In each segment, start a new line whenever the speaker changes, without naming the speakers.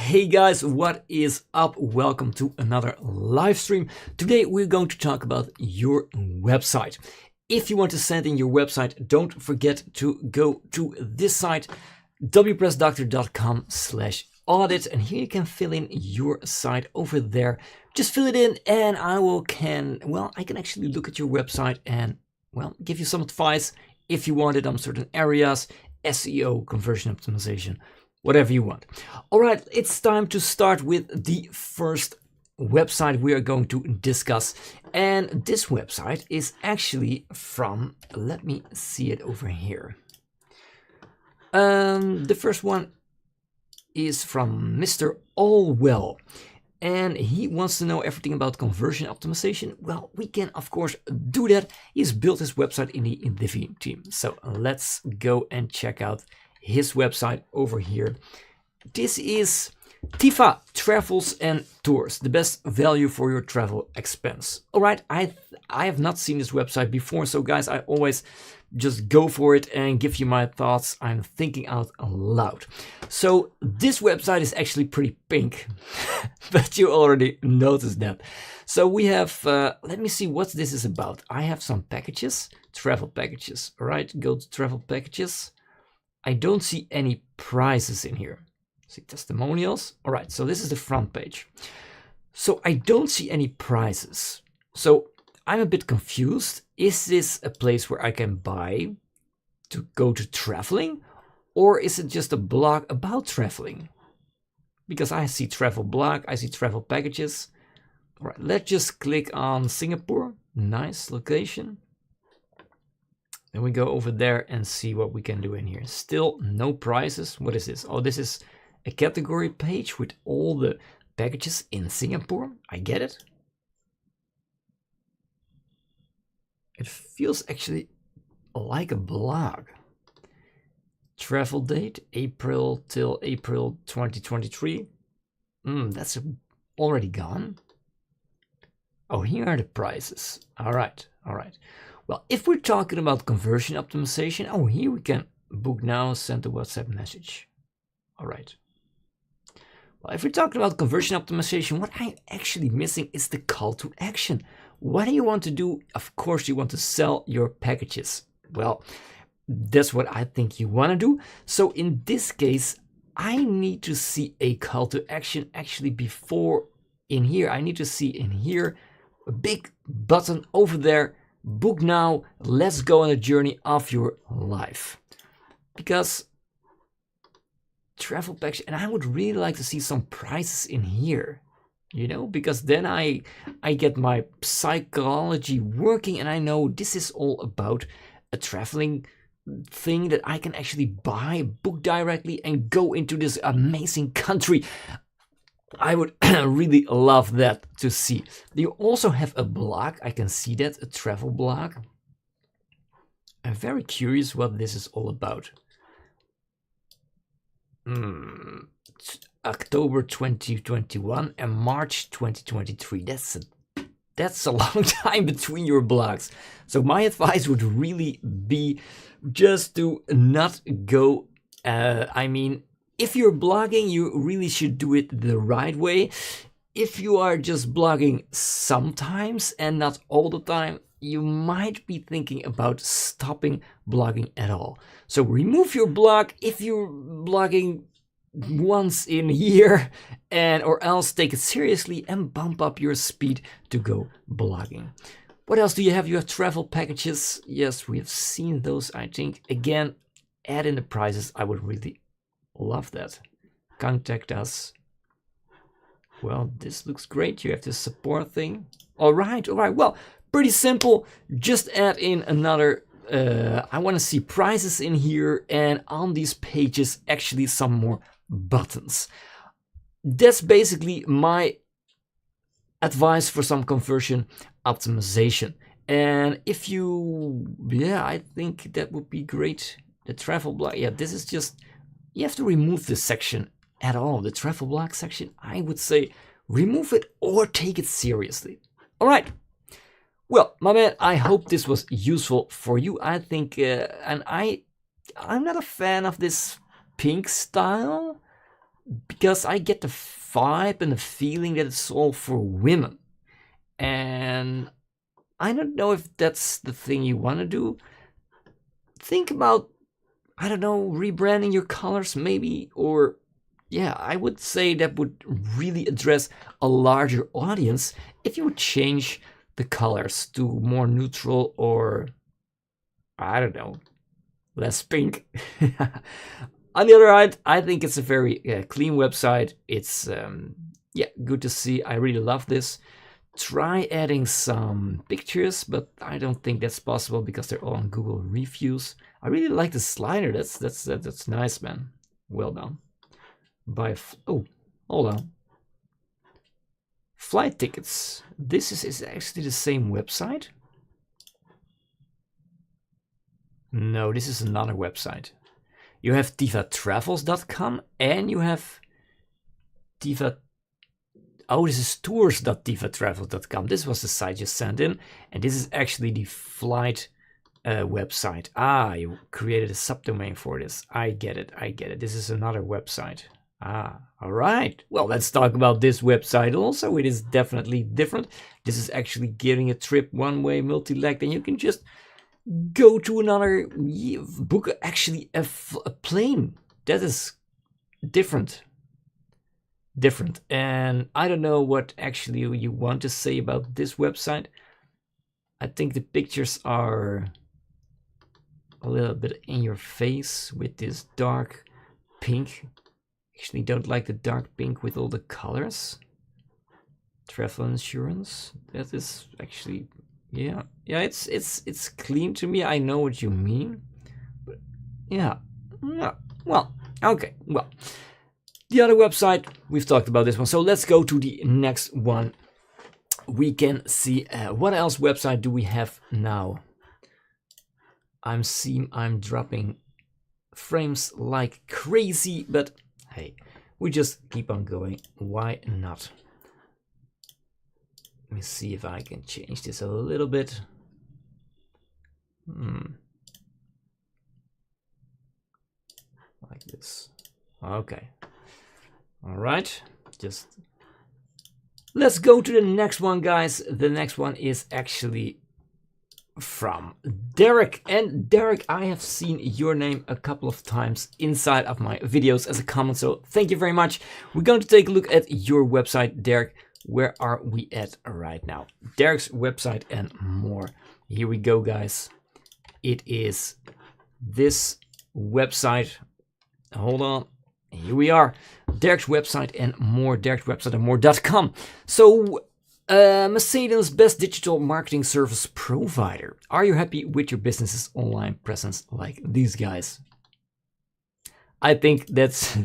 Hey guys, what is up? Welcome to another live stream. Today we're going to talk about your website. If you want to send in your website, don't forget to go to this site, wpressdoctor.com/audit, and here you can fill in your site over there. Just fill it in and I can actually look at your website and give you some advice if you want it on certain areas, SEO, conversion optimization, whatever you want. All right, it's time to start with the first website we are going to discuss. And this website is actually from, let me see it over here. The first one is from Mr. Allwell. And he wants to know everything about conversion optimization. Well, we can, of course, do that. He's built his website in the Diese team. So let's go and check out his website over here. This is TifaTravels and Tours, the best value for your travel expense. All right, I have not seen this website before, so guys, I always just go for it and give you my thoughts. I'm thinking out loud. So this website is actually pretty pink, but you already noticed that. So we have, let me see what this is about. I have some packages, travel packages. All right, go to travel packages. I don't see any prices in here. See testimonials. All right, so this is the front page. So I don't see any prices. So I'm a bit confused. Is this a place where I can buy to go to traveling? Or is it just a blog about traveling? Because I see travel blog, I see travel packages. All right, let's just click on Singapore. Nice location. Then we go over there and see what we can do in here. Still no prices. What is this? Oh, this is a category page with all the packages in Singapore. I get it. It feels actually like a blog. Travel date, April till April 2023. That's already gone. Oh, here are the prices. All right, all right. Well, if we're talking about conversion optimization, oh, here we can book now, send a WhatsApp message. All right. Well, if we're talking about conversion optimization, what I'm actually missing is the call to action. What do you want to do? Of course, you want to sell your packages. Well, that's what I think you want to do. So in this case, I need to see a call to action actually before in here. I need to see in here a big button over there. Book now, let's go on a journey of your life. Because travel packs, and I would really like to see some prices in here, you know, because then I get my psychology working and I know this is all about a traveling thing that I can actually buy, book directly and go into this amazing country. I would really love that to see. You also have a blog. I can see that, a travel blog. I'm very curious what this is all about. October 2021 and March 2023. That's a long time between your blogs. So my advice would really be just to not go, if you're blogging, you really should do it the right way. If you are just blogging sometimes and not all the time, you might be thinking about stopping blogging at all. So remove your blog if you're blogging once in a year, or else take it seriously and bump up your speed to go blogging. What else do you have? You have travel packages. Yes, we have seen those, I think. Again, add in the prices. I would really love that. Contact us. Well, this looks great. You have the support thing. All right. Well, pretty simple. Just add in another. I want to see prices in here, and on these pages, actually some more buttons. That's basically my advice for some conversion optimization. And if you, I think that would be great. The travel blog. Yeah, this is just. You have to remove this section at all. The travel blog section, I would say remove it or take it seriously. All right. Well, my man, I hope this was useful for you. I think, and I'm not a fan of this pink style. because I get the vibe and the feeling that it's all for women. And I don't know if that's the thing you want to do. Think about, I don't know, rebranding your colors maybe, or yeah, I would say that would really address a larger audience if you would change the colors to more neutral, or I don't know, less pink. On the other hand, I think it's a very clean website. It's yeah, good to see. I really love this. Try adding some pictures, but I don't think that's possible because they're all on Google reviews. I really like the slider. That's nice, man. Well done. Oh, hold on. Flight tickets. This is actually the same website. No, this is another website. You have TifaTravels.com and you have Tifa. Oh, this is tours.TifaTravels.com. This was the site you sent in, and this is actually the flight website. Ah, you created a subdomain for this. I get it. I get it. This is another website. Ah, all right. Well, let's talk about this website also. It is definitely different. This is actually getting a trip one-way multi-leg, and you can just go to another, book actually a plane. That is different. And I don't know what actually you want to say about this website. I think the pictures are a little bit in your face with this dark pink. Actually don't like the dark pink with all the colors. Travel insurance, that is actually, yeah, it's clean to me. I know what you mean, but yeah, well, okay, well, the other website, we've talked about this one, so let's go to the next one. We can see what else website do we have now. I'm dropping frames like crazy, but hey, we just keep on going. Why not? Let me see if I can change this a little bit. Like this. Okay. All right. Just let's go to the next one, guys. The next one is actually from Derek. And Derek, I have seen your name a couple of times inside of my videos as a comment, so thank you very much. We're going to take a look at your website, Derek. Where are we at right now? Derek's website and more. Here we go, guys. It is this website. Hold on. Here we are. Derek's website and more. Derek's website and more.com. So, Mercedes' best digital marketing service provider. Are you happy with your business's online presence like these guys? I think that's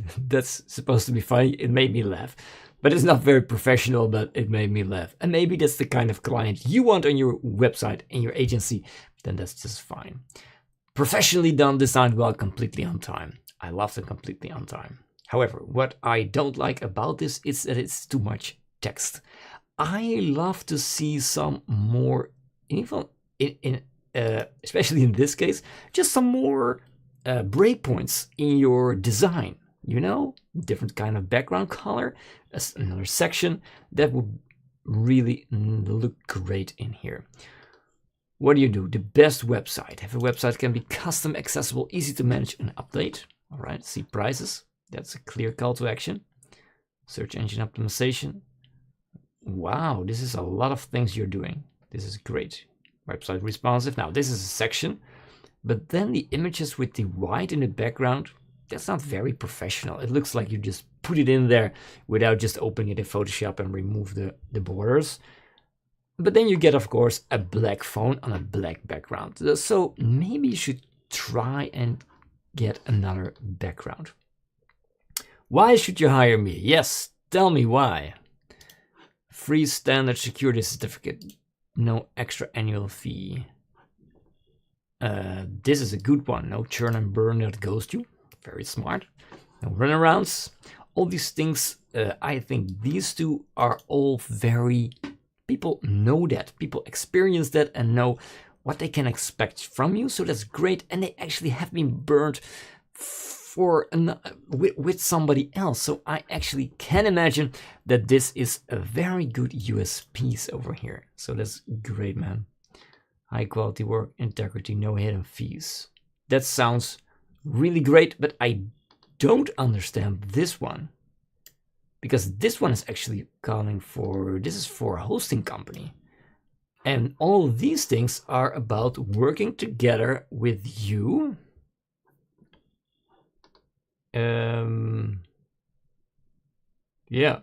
supposed to be funny. It made me laugh. But it's not very professional, but it made me laugh. And maybe that's the kind of client you want on your website and your agency. Then that's just fine. Professionally done, designed well, completely on time. I love them completely on time. However, what I don't like about this is that it's too much text. I love to see some more, even especially in this case, just some more breakpoints in your design. You know, different kind of background color, another section that would really look great in here. What do? The best website. Have a website that can be custom, accessible, easy to manage and update. All right, see prices. That's a clear call to action. Search engine optimization. Wow, this is a lot of things you're doing. This is great. Website responsive. Now, this is a section, but then the images with the white in the background, that's not very professional. It looks like you just put it in there without just opening it in Photoshop and remove the borders. But then you get, of course, a black phone on a black background. So maybe you should try and get another background. Why should you hire me? Yes, tell me why. Free standard security certificate. No extra annual fee. This is a good one. No churn and burn that ghost you. Very smart. No runarounds. All these things, I think these two are all very... People know that. People experience that and know what they can expect from you. So that's great. And they actually have been burned for with somebody else. So I actually can imagine that this is a very good USPs over here. So that's great, man. High quality work, integrity, no hidden fees. That sounds really great, but I don't understand this one. Because this one is actually calling for, this is for a hosting company. And all of these things are about working together with you. Yeah.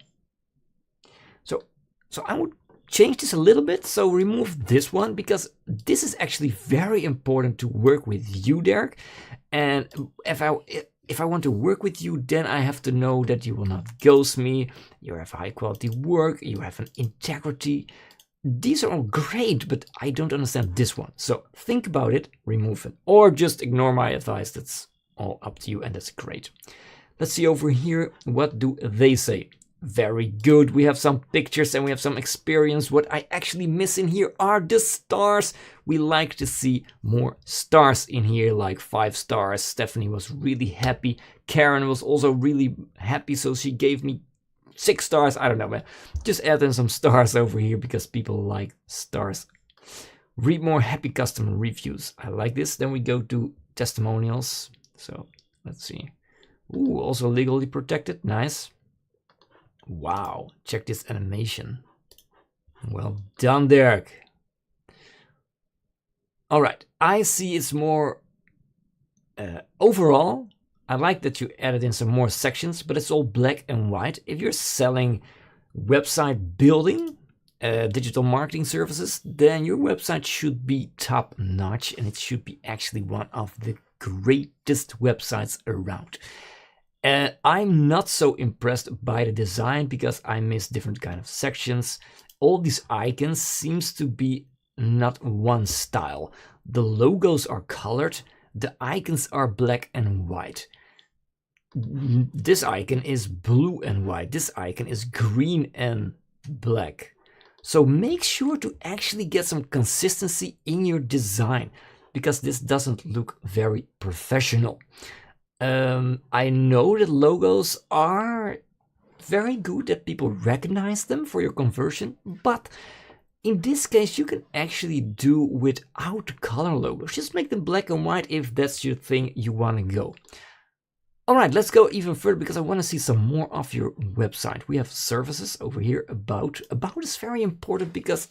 So I would change this a little bit. So remove this one, because this is actually very important to work with you, Derek. And if I want to work with you, then I have to know that you will not ghost me, you have high quality work, you have an integrity. These are all great, but I don't understand this one. So think about it, remove it, or just ignore my advice. That's all up to you, and that's great. Let's see over here, what do they say? Very good, we have some pictures and we have some experience. What I actually miss in here are the stars. We like to see more stars in here, like 5 stars. Stephanie was really happy. Karen was also really happy, so she gave me 6 stars. I don't know, man. Just add in some stars over here because people like stars. Read more happy customer reviews. I like this. Then we go to testimonials. So let's see. Ooh, also legally protected. Nice. Wow, check this animation. Well done, Derek. All right, I see it's more overall. I like that you added in some more sections, but it's all black and white. If you're selling website building, digital marketing services, then your website should be top notch, and it should be actually one of the greatest websites around. I'm not so impressed by the design because I miss different kind of sections. All these icons seems to be not one style. The logos are colored, the icons are black and white. This icon is blue and white, this icon is green and black. So make sure to actually get some consistency in your design, because this doesn't look very professional. I know that logos are very good, that people recognize them for your conversion, but in this case you can actually do without color logos. Just make them black and white if that's your thing you want to go. Alright, let's go even further because I want to see some more of your website. We have services over here. About is very important because,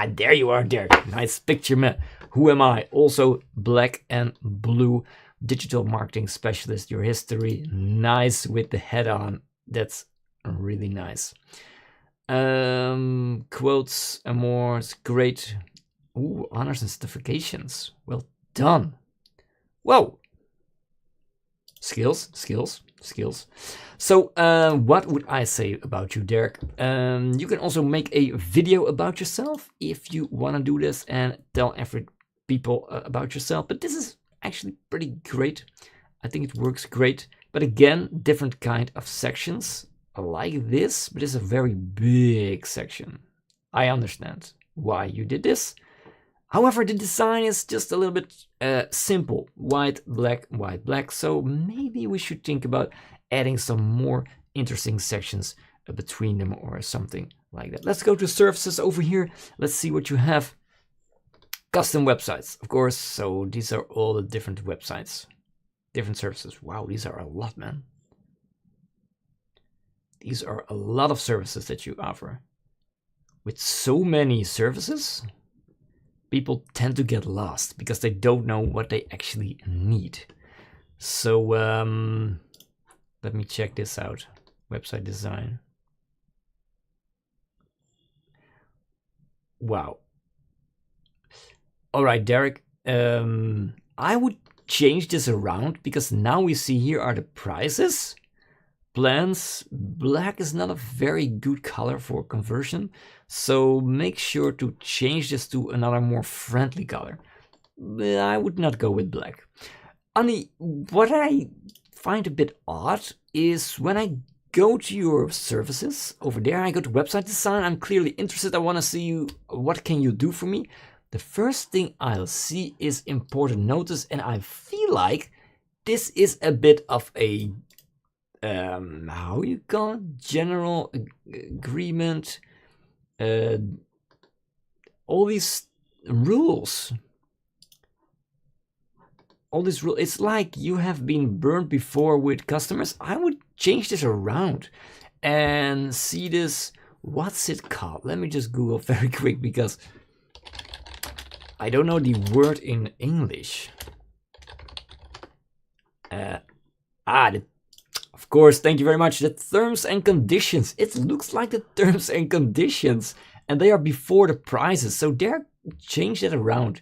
there you are, there. Nice picture, man. Who am I? Also black and blue. Digital marketing specialist, your history, nice with the head on. That's really nice. Quotes, awards, great. Ooh, honors and certifications. Well done. Whoa. Skills. So what would I say about you, Derek? You can also make a video about yourself if you want to do this and tell every people about yourself. But this is actually pretty great. I think it works great. But again, different kind of sections. I like this, but it's a very big section. I understand why you did this. However, the design is just a little bit simple. White, black. So maybe we should think about adding some more interesting sections between them or something like that. Let's go to services over here. Let's see what you have. Custom websites, of course. So these are all the different websites, different services. Wow, these are a lot, man. These are a lot of services that you offer. With so many services, people tend to get lost because they don't know what they actually need. So let me check this out. Website design. Wow. All right, Derek, I would change this around because now we see here are the prices. Plans, black is not a very good color for conversion. So make sure to change this to another more friendly color. I would not go with black. Only what I find a bit odd is when I go to your services over there, I go to website design. I'm clearly interested. I want to see you. What can you do for me? The first thing I'll see is important notice, and I feel like this is a bit of a how you call it, general agreement. All these rules. It's like you have been burned before with customers. I would change this around and see this. What's it called? Let me just Google very quick because I don't know the word in English. Of course, thank you very much. The terms and conditions. It looks like the terms and conditions, and they are before the prices. So they're change that around.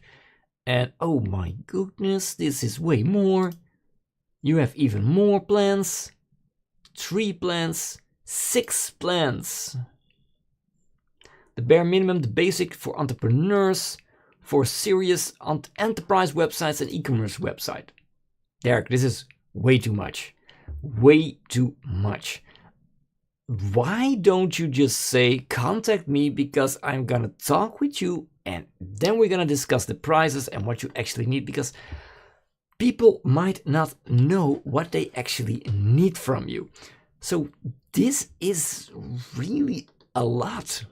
And oh my goodness, this is way more. You have even more plans. 3 plans, 6 plans. The bare minimum, the basic for entrepreneurs, for serious enterprise websites and e-commerce website. Derek, this is way too much. Way too much. Why don't you just say, contact me because I'm gonna talk with you and then we're gonna discuss the prices and what you actually need, because people might not know what they actually need from you. So this is really a lot.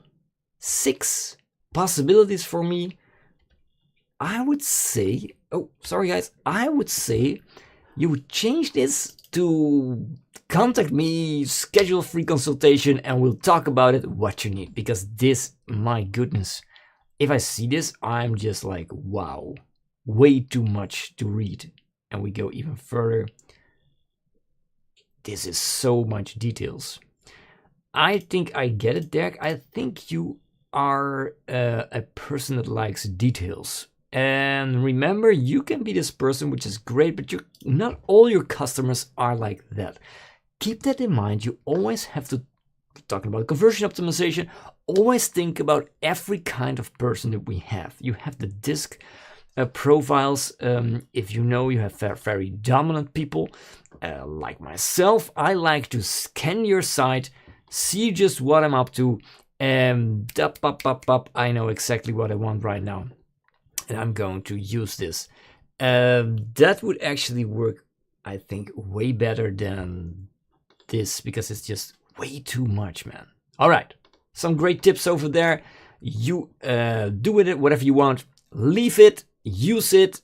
6 possibilities for me. I would say, oh, sorry guys, I would say you would change this to contact me, schedule a free consultation, and we'll talk about it, what you need. Because this, my goodness, if I see this, I'm just like, wow, way too much to read. And we go even further. This is so much details. I think I get it, Derek. I think you are a person that likes details. And remember, you can be this person, which is great, but not all your customers are like that. Keep that in mind. You always have to, talking about conversion optimization, always think about every kind of person that we have. You have the disc profiles. If you know you have very dominant people, like myself, I like to scan your site, see just what I'm up to, and I know exactly what I want right now. And I'm going to use this. That would actually work, I think, way better than this, because it's just way too much, man. All right, some great tips over there. You do with it whatever you want. Leave it, use it,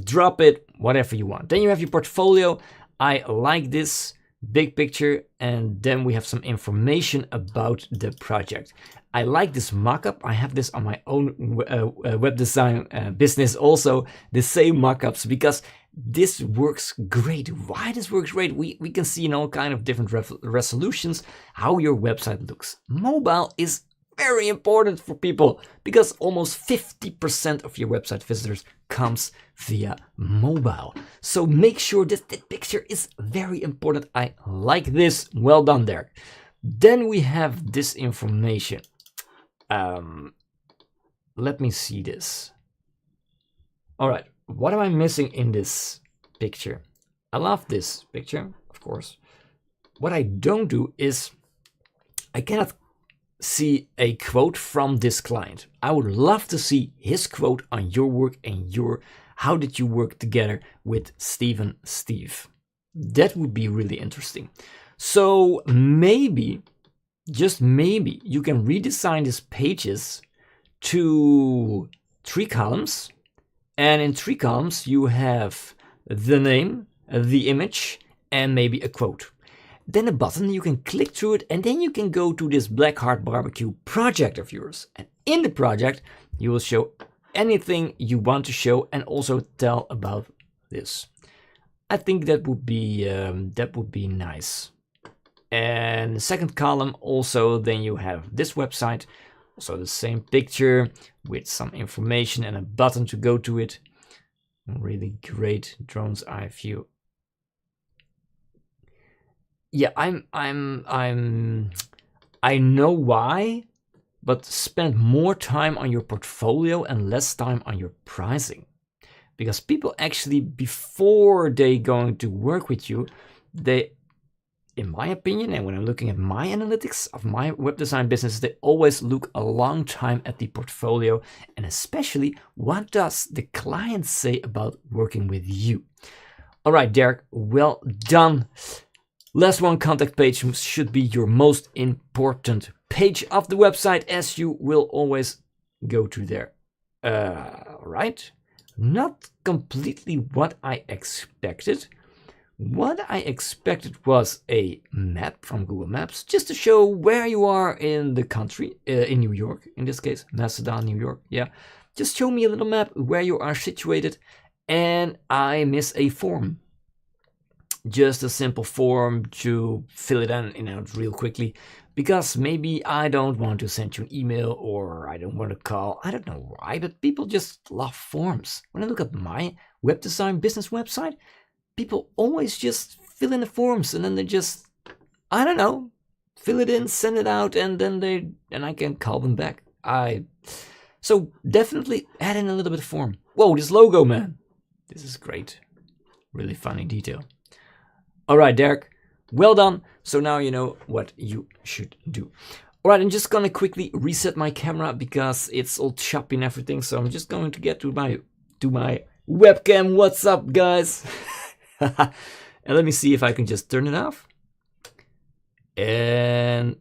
drop it, whatever you want. Then you have your portfolio. I like this big picture, and then we have some information about the project. I like this mockup. I have this on my own web design business also, the same mockups, because this works great. Why this works great? We can see in all kind of different resolutions how your website looks. Mobile is very important for people because almost 50% of your website visitors comes via mobile. So make sure that the picture is very important. I like this. Well done, Derek. Then we have this information. Let me see this. All right, what am I missing in this picture? I love this picture, of course. What I don't do is I cannot see a quote from this client. I would love to see his quote on your work and how did you work together with Steve. That would be really interesting. So maybe, just maybe, you can redesign these pages to 3 columns, and in 3 columns you have the name, the image, and maybe a quote. Then a button, you can click through it, and then you can go to this Black Heart Barbecue project of yours. And in the project, you will show anything you want to show and also tell about this. I think that would be nice. And the second column also, then you have this website, also the same picture with some information and a button to go to it. Really great drone's eye view. Yeah, I know why, but spend more time on your portfolio and less time on your pricing. Because people actually, before they going to work with you, they, in my opinion, and when I'm looking at my analytics of my web design business, they always look a long time at the portfolio, and especially what does the client say about working with you. All right, Derek, well done. Last one, contact page should be your most important page of the website, as you will always go to there. Right? Not completely what I expected. What I expected was a map from Google Maps, just to show where you are in the country, in New York, in this case, Macedon, New York, yeah. Just show me a little map where you are situated, and I miss a form. Just a simple form to fill it in and out real quickly, because maybe I don't want to send you an email or I don't want to call. I don't know why, but people just love forms. When I look at my web design business website, people always just fill in the forms and then they just, I don't know, fill it in, send it out, and then I can call them back. So definitely add in a little bit of form. Whoa, this logo, man. This is great. Really funny detail. All right, Derek, well done. So now you know what you should do. All right, I'm just gonna quickly reset my camera because it's all choppy and everything. So I'm just going to get to my webcam. What's up, guys? And let me see if I can just turn it off. And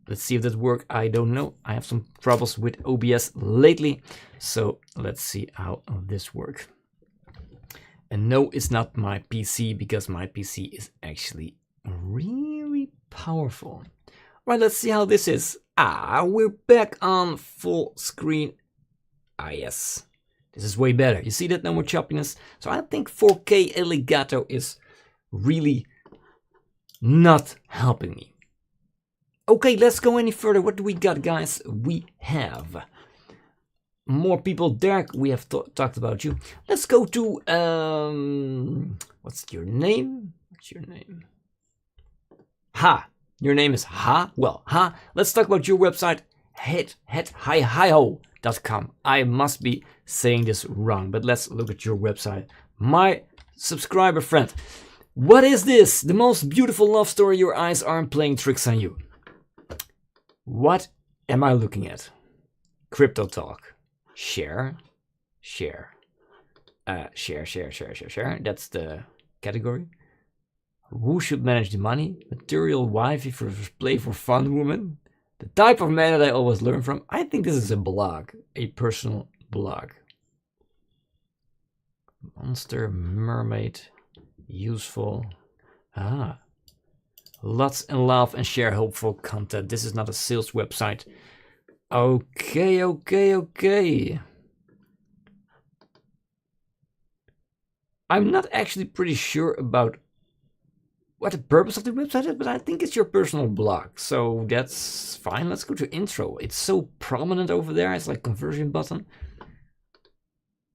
let's see if that works. I don't know. I have some troubles with OBS lately. So let's see how this works. And no, it's not my PC, because my PC is actually really powerful. Right, let's see how this is. We're back on full screen. Yes. This is way better. You see that? No more choppiness. So I think 4K Elgato is really not helping me. Okay, let's go any further. What do we got, guys? We have more people. Derek, we have talked about you. Let's go to, what's your name? What's your name? Ha. Your name is Ha? Well, Ha. Let's talk about your website, Hathaihao.com. I must be saying this wrong, but let's look at your website. My subscriber friend, what is this? The most beautiful love story. Your eyes aren't playing tricks on you. What am I looking at? Crypto talk. Share. Share. Share. That's the category. Who should manage the money? Material wifey for play for fun woman. The type of man that I always learn from. I think this is a blog. A personal blog. Monster, mermaid, useful. Lots and love and share hopeful content. This is not a sales website. Okay. I'm not actually pretty sure about what the purpose of the website is, but I think it's your personal blog, so that's fine. Let's go to intro. It's so prominent over there. It's like conversion button.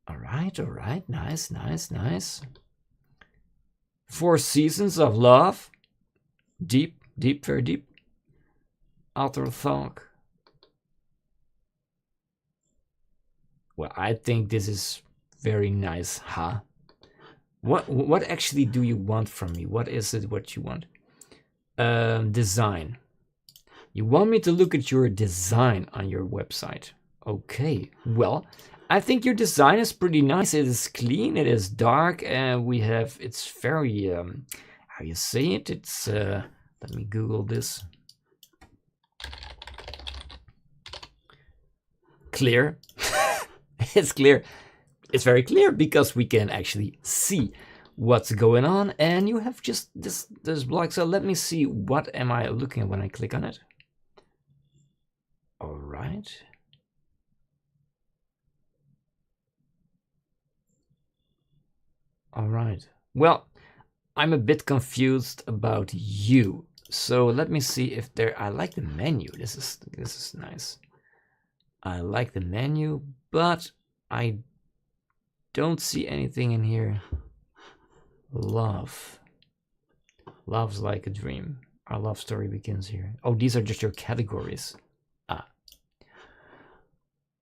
All right. Nice. 4 seasons of love. Deep, very deep. Author talk. Well, I think this is very nice, huh? What actually do you want from me? What is it what you want? Design. You want me to look at your design on your website. Okay, well, I think your design is pretty nice. It is clean, it is dark, and it's very, how you say it? It's, let me Google this. Clear. It's clear. It's very clear because we can actually see what's going on, and you have just this block. So let me see, what am I looking at when I click on it? All right. Well, I'm a bit confused about you. So let me see if I like the menu. This is nice. I like the menu, but I don't see anything in here. Love. Love's like a dream. Our love story begins here. Oh, these are just your categories.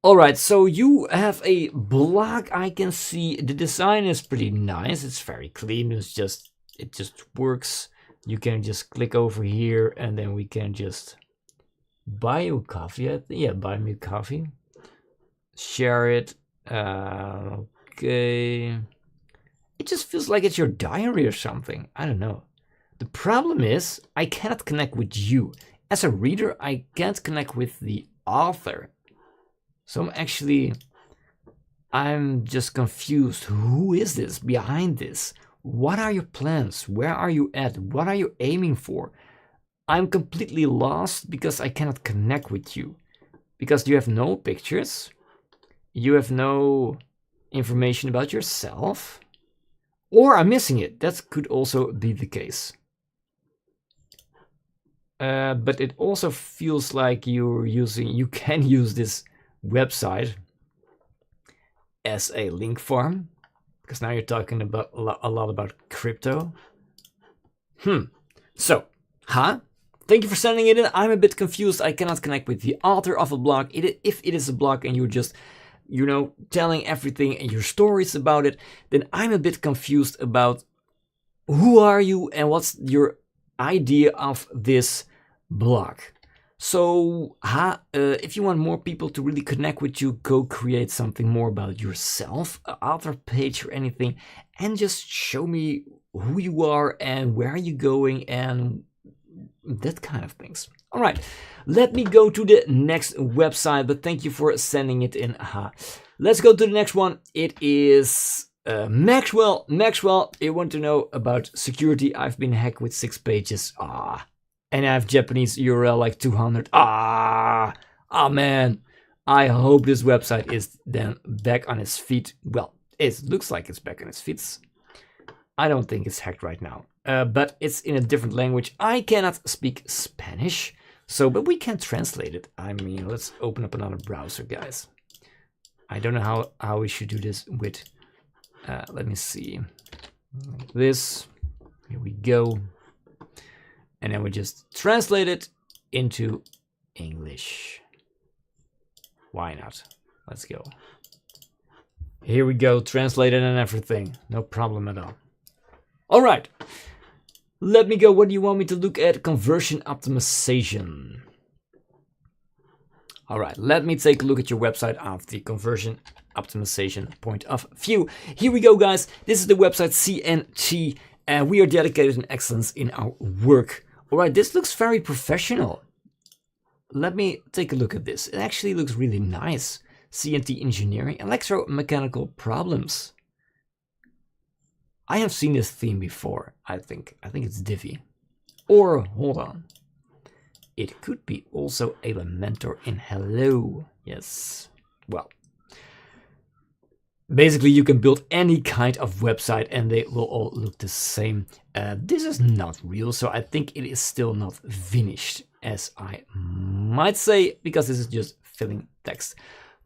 Alright, so you have a blog. I can see the design is pretty nice. It's very clean. It just works. You can just click over here and then we can just buy you coffee. Yeah, buy me coffee. Share it. Okay. It just feels like it's your diary or something. I don't know. The problem is I cannot connect with you. As a reader, I can't connect with the author. So I'm just confused. Who is this behind this? What are your plans? Where are you at? What are you aiming for? I'm completely lost because I cannot connect with you. Because you have no pictures. You have no information about yourself. Or I'm missing it. That could also be the case. But it also feels like you can use this website as a link farm, because now you're talking about a lot about crypto. So, thank you for sending it in. I'm a bit confused. I cannot connect with the author of a blog. If it is a blog and you're just, telling everything and your stories about it, then I'm a bit confused about who are you and what's your idea of this blog. So, if you want more people to really connect with you, go create something more about yourself, an author page or anything, and just show me who you are and where are you going and that kind of things. All right, let me go to the next website, but thank you for sending it in. Let's go to the next one. It is Maxwell. Maxwell, you want to know about security. I've been hacked with 6 pages. And I have Japanese URL like 200. Man. I hope this website is then back on its feet. Well, it looks like it's back on its feet. I don't think it's hacked right now. But it's in a different language. I cannot speak Spanish. But we can translate it. I mean, let's open up another browser, guys. I don't know how we should do this with... let me see. Like this. Here we go. And then we just translate it into English. Why not? Let's go. Here we go, translated and everything. No problem at all. All right. Let me go. What do you want me to look at? Conversion optimization. All right. Let me take a look at your website of the conversion optimization point of view. Here we go, guys. This is the website CNT, and we are dedicated in excellence in our work. All right, this looks very professional. Let me take a look at this. It actually looks really nice. CNT engineering, electromechanical problems. I have seen this theme before, I think. I think it's Divi. Or, hold on. It could be also Elementor in Hello. Yes. Well. Basically, you can build any kind of website and they will all look the same. This is not real, so I think it is still not finished, as I might say, because this is just filling text.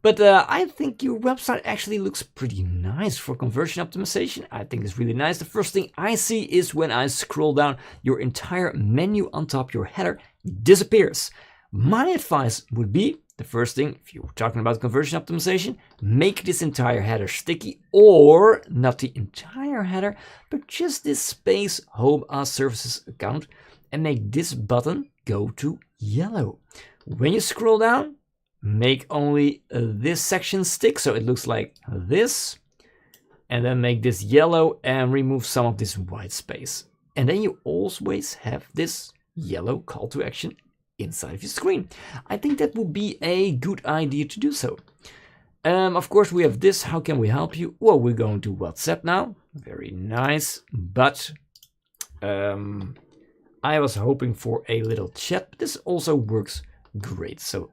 But I think your website actually looks pretty nice for conversion optimization. I think it's really nice. The first thing I see is when I scroll down, your entire menu on top, your header disappears. My advice would be, the first thing, if you're talking about conversion optimization, make this entire header sticky, or not the entire header, but just this space home services account, and make this button go to yellow. When you scroll down, make only this section stick, so it looks like this, and then make this yellow and remove some of this white space. And then you always have this yellow call to action inside of your screen. I think that would be a good idea to do so. Of course, we have this. How can we help you? Well, we're going to WhatsApp now. Very nice. But I was hoping for a little chat. But this also works great. So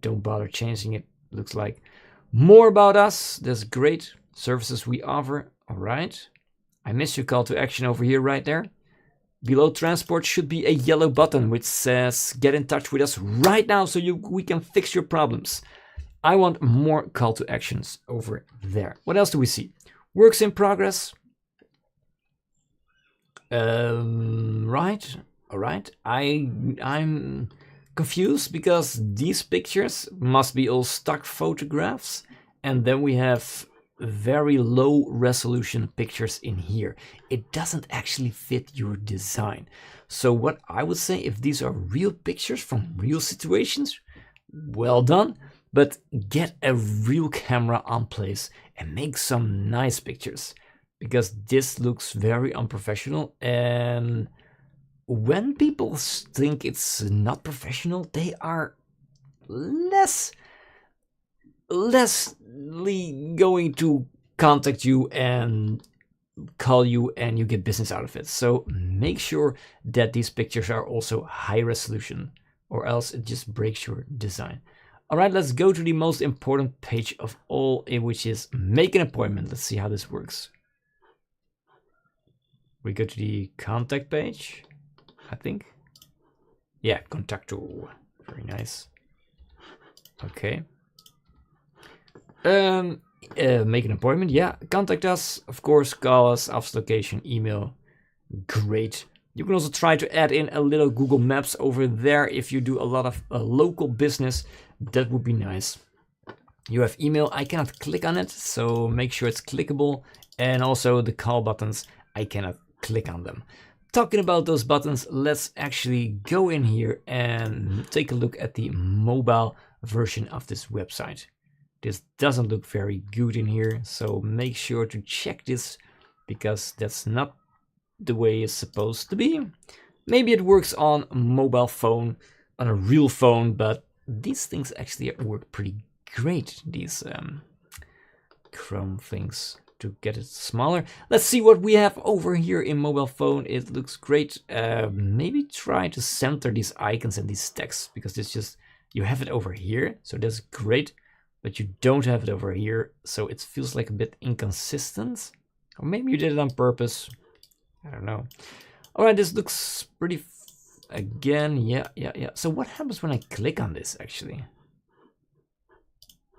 don't bother changing it. Looks like more about us. There's great services we offer. All right. I missed your call to action over here right there. Below transport should be a yellow button which says get in touch with us right now so we can fix your problems. I want more call to actions over there. What else do we see? Works in progress. Right. All right. I'm confused because these pictures must be all stock photographs, and then we have very low resolution pictures in here. It doesn't actually fit your design. So what I would say, if these are real pictures from real situations, well done, but get a real camera on place and make some nice pictures. because this looks very unprofessional. And when people think it's not professional, they are lessly going to contact you and call you, and you get business out of it. So make sure that these pictures are also high resolution, or else it just breaks your design. All right, let's go to the most important page of all, which is make an appointment. Let's see how this works. We go to the contact page, I think. Yeah, contacto. Very nice. Okay. Make an appointment. Yeah, contact us. Of course, call us, office location, email. Great. You can also try to add in a little Google Maps over there if you do a lot of local business. That would be nice. You have email. I cannot click on it, so make sure it's clickable. And also the call buttons, I cannot click on them. Talking about those buttons, let's actually go in here and take a look at the mobile version of this website. This doesn't look very good in here, so make sure to check this, because that's not the way it's supposed to be. Maybe it works on a mobile phone, on a real phone, but these things actually work pretty great, these Chrome things, to get it smaller. Let's see what we have over here in mobile phone. It looks great. Maybe try to center these icons and these texts, because it's just, you have it over here, so that's great, but you don't have it over here, so it feels like a bit inconsistent. Or maybe you did it on purpose. I don't know. All right, this looks pretty, again, yeah. So what happens when I click on this, actually?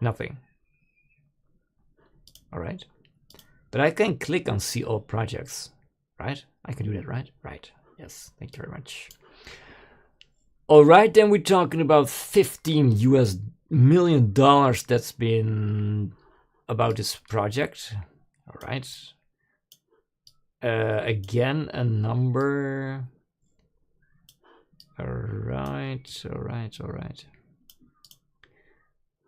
Nothing. All right. But I can click on see all projects, right? I can do that, right? Right. Yes, thank you very much. All right, then we're talking about $15 million that's been about this project. All right. Again, a number. All right.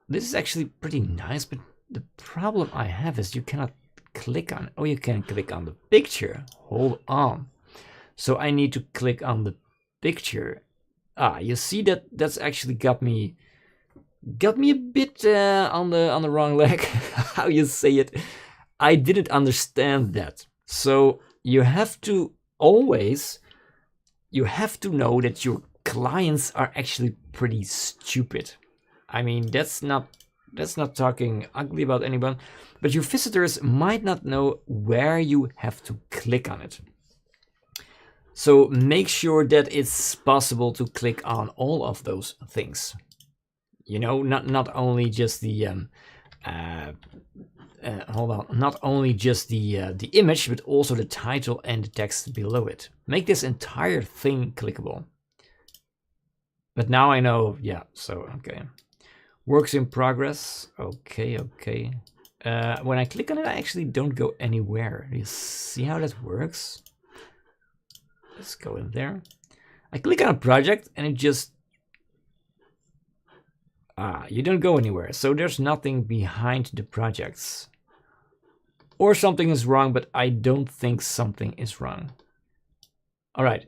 This is actually pretty nice, but the problem I have is you cannot click on. Oh, you can click on the picture. Hold on. So I need to click on the picture. Ah, you see that that's actually got me a bit on the wrong leg. How you say it? I didn't understand that. So you have to always, you have to know that your clients are actually pretty stupid. I mean, that's not talking ugly about anyone, but your visitors might not know where you have to click on it. So make sure that it's possible to click on all of those things. You know, not only just the not only just the image, but also the title and the text below it. Make this entire thing clickable. But now I know, yeah, so, okay. Works in progress, okay. When I click on it, I actually don't go anywhere. You see how that works? Let's go in there. I click on a project and it just, you don't go anywhere. So there's nothing behind the projects. Or something is wrong, but I don't think something is wrong. All right,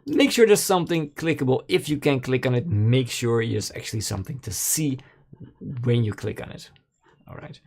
make sure there's something clickable. If you can click on it, make sure there's actually something to see when you click on it. All right.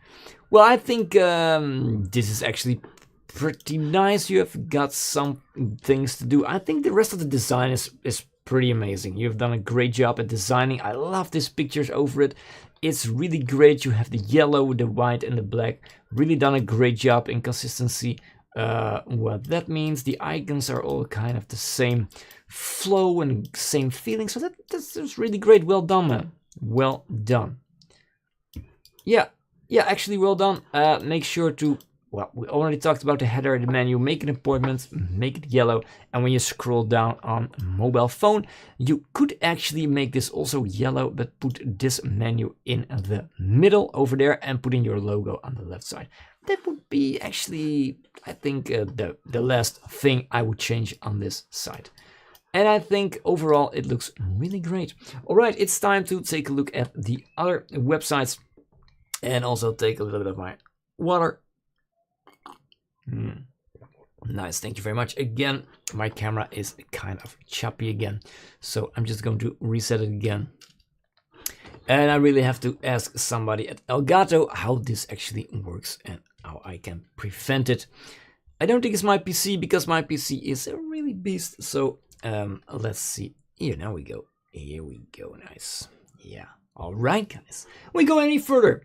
Well, I think this is actually pretty nice. You have got some things to do. I think the rest of the design is pretty amazing. You've done a great job at designing. I love these pictures over it. It's really great. You have the yellow, the white, and the black. Really done a great job in consistency. What that means, the icons are all kind of the same flow and same feeling. So that's really great. Well done, man. Well done. Yeah, actually well done. Make sure to, well, we already talked about the header, the menu, make an appointment, make it yellow. And when you scroll down on mobile phone, you could actually make this also yellow, but put this menu in the middle over there and put in your logo on the left side. That would be actually, I think, the last thing I would change on this side. And I think overall it looks really great. All right, it's time to take a look at the other websites and also take a little bit of my water. Nice, thank you very much. Again, my camera is kind of choppy again, so I'm just going to reset it again. And I really have to ask somebody at Elgato how this actually works and how I can prevent it. I don't think it's my PC because my PC is a really beast. So let's see. Here, now we go. Here we go. Nice. Yeah. All right, guys. We go any further.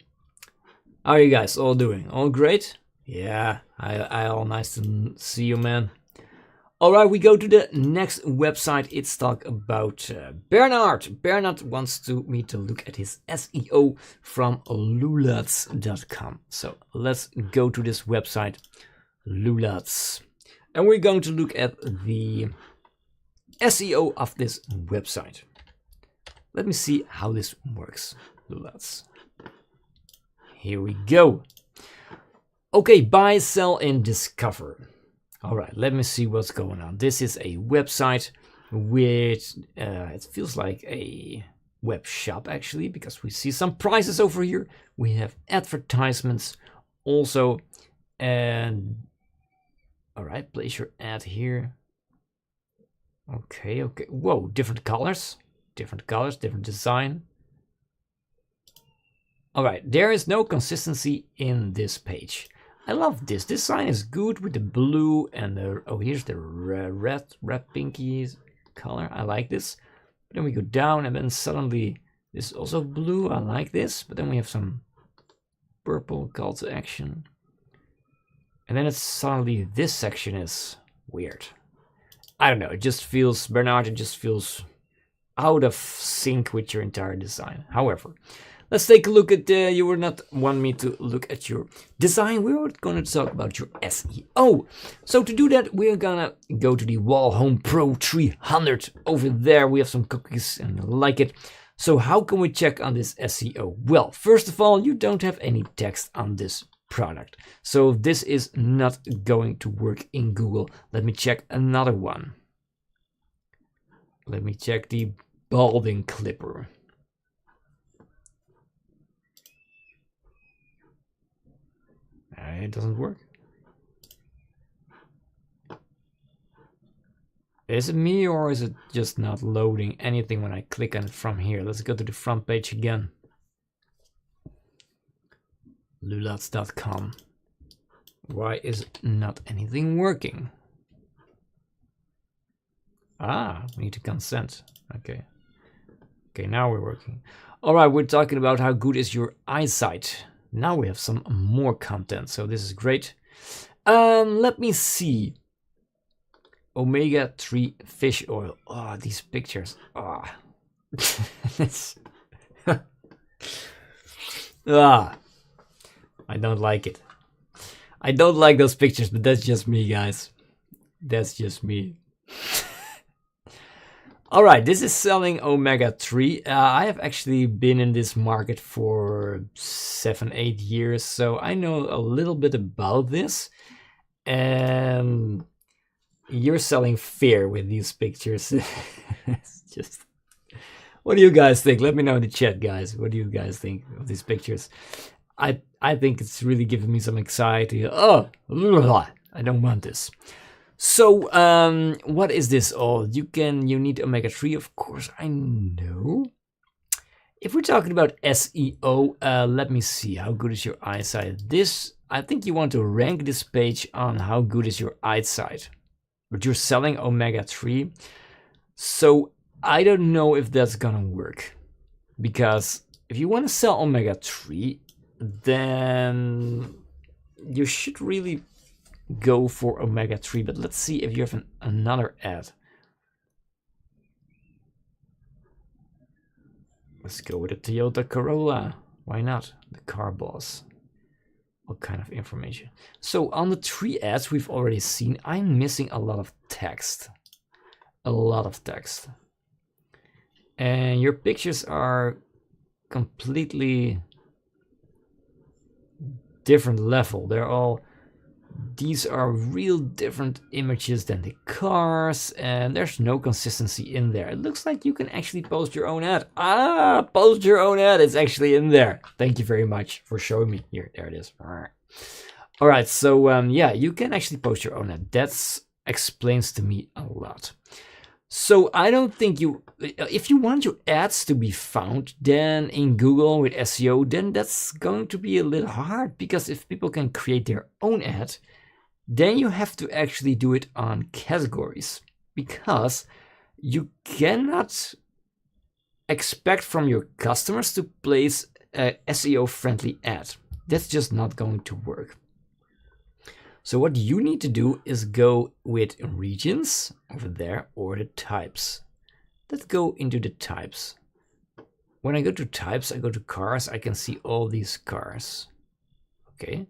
How are you guys all doing? All great? Yeah. I all nice to see you, man. All right, we go to the next website. It's talk about Bernard. Bernard wants me to look at his SEO from Luluadz.com. So let's go to this website, Luluadz. And we're going to look at the SEO of this website. Let me see how this works, Luluadz. Here we go. Okay, buy, sell, and discover. All right, let me see what's going on. This is a website which it feels like a web shop actually, because we see some prices over here. We have advertisements also, and all right, place your ad here. Okay. Whoa, different colors, different design. All right, there is no consistency in this page. I love this. This sign is good with the blue and the, oh, here's the red pinky color. I like this. But then we go down and then suddenly this is also blue. I like this. But then we have some purple call to action. And then it's suddenly this section is weird. I don't know. It just feels, Bernard, it just feels out of sync with your entire design. However, let's take a look at, you were not want me to look at your design. We were going to talk about your SEO. So to do that, we're going to go to the Wall Home Pro 300. Over there, we have some cookies and I like it. So how can we check on this SEO? Well, first of all, you don't have any text on this product. So this is not going to work in Google. Let me check another one. Let me check the balding clipper. It doesn't work. Is it me or is it just not loading anything when I click on it from here? Let's go to the front page again. Luluadz.com. Why is not anything working? Ah, we need to consent. Okay. Okay, now we're working. All right, we're talking about how good is your eyesight. Now we have some more content, so this is great. Let me see. Omega-3 fish oil. Oh, these pictures. Oh. I don't like it. I don't like those pictures, but that's just me, guys. That's just me. All right, this is selling omega-3. I have actually been in this market for 7-8 years, so I know a little bit about this. And you're selling fear with these pictures. It's just, what do you guys think? Let me know in the chat, guys. What do you guys think of these pictures? I think it's really giving me some anxiety. Oh, I don't want this. So, what is this all? You need omega-3, of course, I know. If we're talking about SEO, let me see, how good is your eyesight? I think you want to rank this page on how good is your eyesight. But you're selling omega-3, so I don't know if that's gonna work. Because if you want to sell omega-3, then you should really go for omega-3, but let's see if you have another ad. Let's go with a Toyota Corolla. Why not? The car boss. What kind of information? So on the 3 ads we've already seen, I'm missing a lot of text. A lot of text. And your pictures are completely different level. These are real different images than the cars, and there's no consistency in there. It looks like you can actually post your own ad. Ah, post your own ad. It's actually in there. Thank you very much for showing me. Here, there it is. All right, so yeah, you can actually post your own ad. That explains to me a lot. So I don't think if you want your ads to be found then in Google with SEO, then that's going to be a little hard, because if people can create their own ad, then you have to actually do it on categories, because you cannot expect from your customers to place a SEO friendly ad. That's just not going to work. So what you need to do is go with regions over there, or the types. Let's go into the types. When I go to types, I go to cars, I can see all these cars. Okay.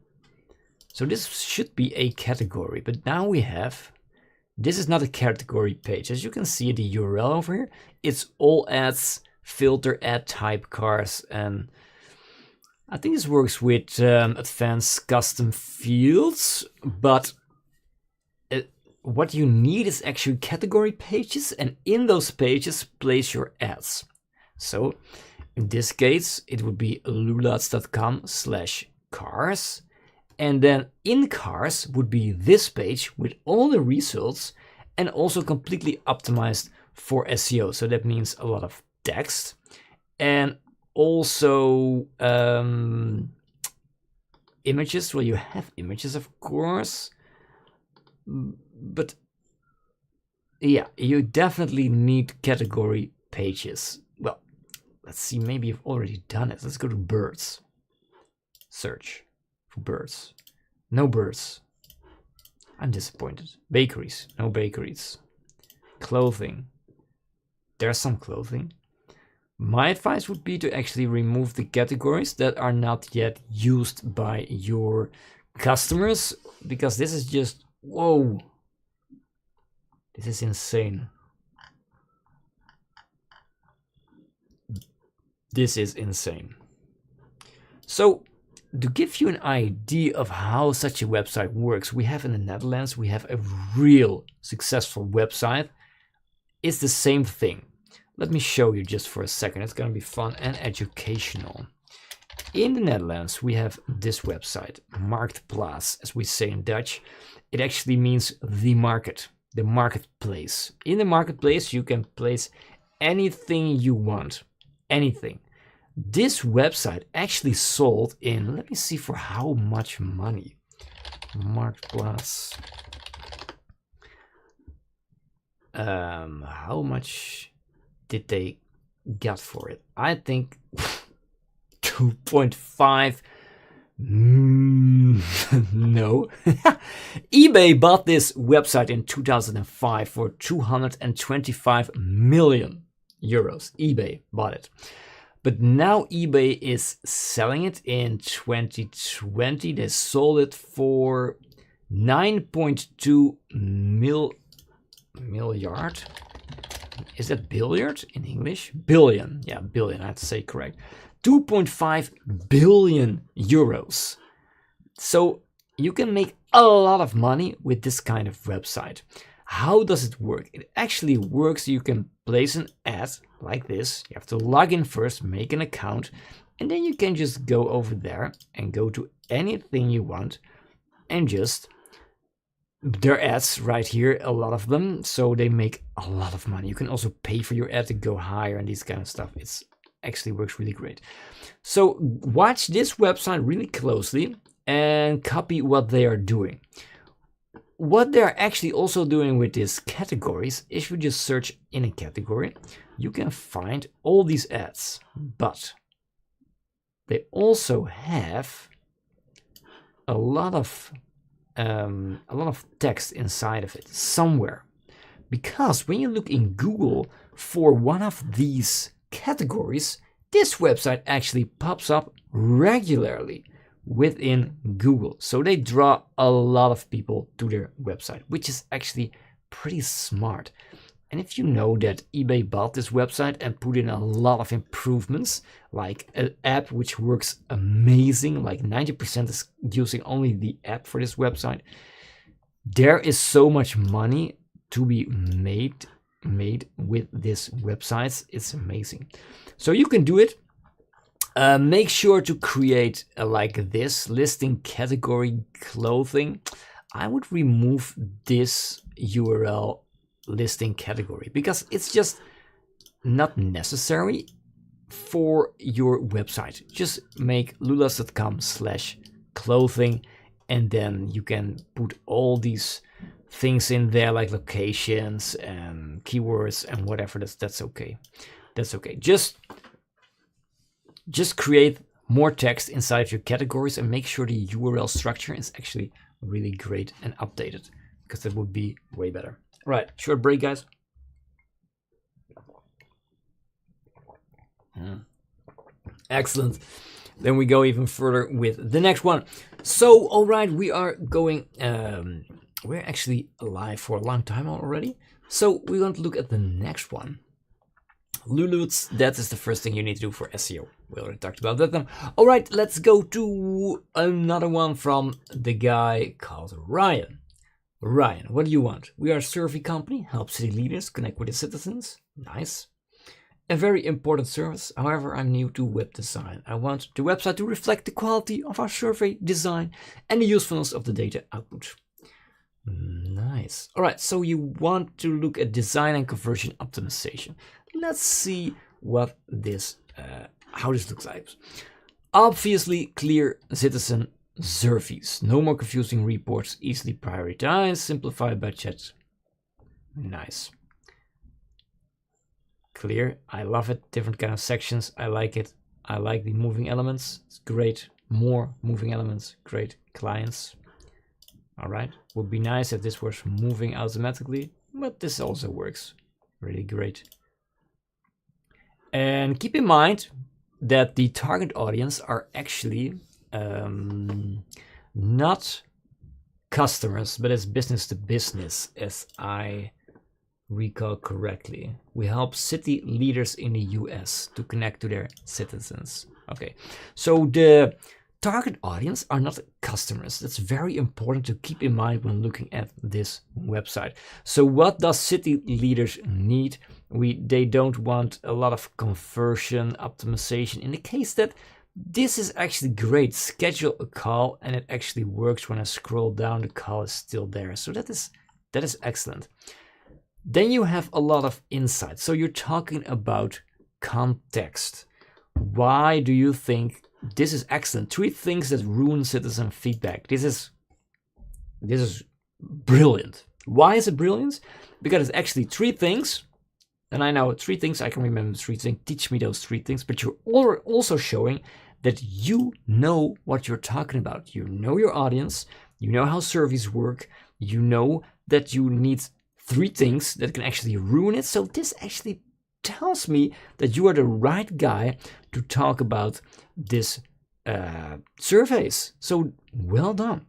So this should be a category, but now we have, this is not a category page. As you can see the URL over here, it's all ads, filter, ad type, cars, and I think this works with advanced custom fields, but what you need is actually category pages, and in those pages place your ads. So in this case, it would be luluadz.com/cars, and then in cars would be this page with all the results and also completely optimized for SEO. So that means a lot of text and also images. Well, you have images, of course, but yeah, you definitely need category pages. Well, let's see, maybe you've already done it. Let's go to birds. Search for birds. No birds. I'm disappointed. Bakeries. No bakeries. Clothing. There's some clothing. My advice would be to actually remove the categories that are not yet used by your customers, because this is just, whoa, this is insane. This is insane. So to give you an idea of how such a website works, we have in the Netherlands, we have a real successful website. It's the same thing. Let me show you just for a second. It's going to be fun and educational. In the Netherlands, we have this website, Marktplaats, as we say in Dutch. It actually means the market, the marketplace. In the marketplace, you can place anything you want, anything. This website actually sold in, let me see for how much money. Marktplaats. How much did they get for it? I think 2.5. No. eBay bought this website in 2005 for 225 million euros. eBay bought it. But now eBay is selling it in 2020. They sold it for 9.2 milliard. Is that billiard in English? Billion. Yeah, billion. I have to say correct. 2.5 billion euros. So you can make a lot of money with this kind of website. How does it work? It actually works. You can place an ad like this. You have to log in first, make an account, and then you can just go over there and go to anything you want and just, their ads right here, a lot of them, so they make a lot of money. You can also pay for your ad to go higher and this kind of stuff. It's actually works really great. So watch this website really closely and copy what they are doing. What they're actually also doing with these categories, if you just search in a category, you can find all these ads, but they also have a lot of text inside of it somewhere, because when you look in Google for one of these categories, this website actually pops up regularly within Google. So they draw a lot of people to their website, which is actually pretty smart. And if you know that eBay bought this website and put in a lot of improvements, like an app which works amazing, like 90% is using only the app for this website, there is so much money to be made with this websites. It's amazing. So you can do it. Make sure to create like this listing category clothing. I would remove this URL listing category because it's just not necessary for your website. Just make luluadz.com/clothing, and then you can put all these things in there like locations and keywords and whatever. That's okay. That's okay. Just create more text inside your categories and make sure the URL structure is actually really great and updated, because that would be way better. Right, short break, guys. Excellent. Then we go even further with the next one. So, all right, we are going. We're actually live for a long time already. So we're going to look at the next one. Luluadz, that is the first thing you need to do for SEO. We already talked about that one. All right, let's go to another one from the guy called Ryan. Ryan, what do you want? We are a survey company, help city leaders connect with the citizens. Nice. A very important service. However, I'm new to web design. I want the website to reflect the quality of our survey design and the usefulness of the data output. Nice. All right, so you want to look at design and conversion optimization. Let's see what this, how this looks like. Obviously, clear citizen surveys. No more confusing reports. Easily prioritized. Simplified by chat. Nice. Clear. I love it. Different kind of sections. I like it. I like the moving elements. It's great. More moving elements. Great. Clients. All right. Would be nice if this was moving automatically, but this also works. Really great. And keep in mind that the target audience are actually not customers, but it's business to business, as I recall correctly. We help city leaders in the US to connect to their citizens. Okay, so the target audience are not customers. That's very important to keep in mind when looking at this website. So what does city leaders need? They don't want a lot of conversion optimization. In the case that this is actually great, schedule a call, and it actually works. When I scroll down, the call is still there. So that is excellent. Then you have a lot of insights. So you're talking about context. Why do you think this is excellent? 3 things that ruin citizen feedback. This is brilliant. Why is it brilliant? Because it's actually 3 things. And I know 3 things, I can remember 3 things. Teach me those 3 things. But you're also showing that you know what you're talking about. You know your audience. You know how surveys work. You know that you need 3 things that can actually ruin it. So this actually tells me that you are the right guy to talk about this surveys. So well done.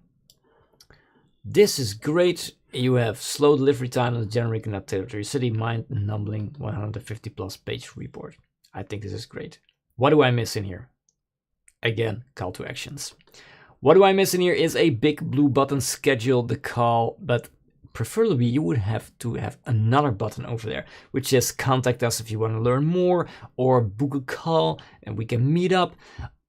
This is great. You have slow delivery time and generating an update to your city, mind-numbing 150 plus page report. I think this is great. What do I miss in here? Again, call to actions. What do I miss in here is a big blue button, schedule the call, but preferably you would have to have another button over there, which is contact us if you want to learn more, or book a call and we can meet up.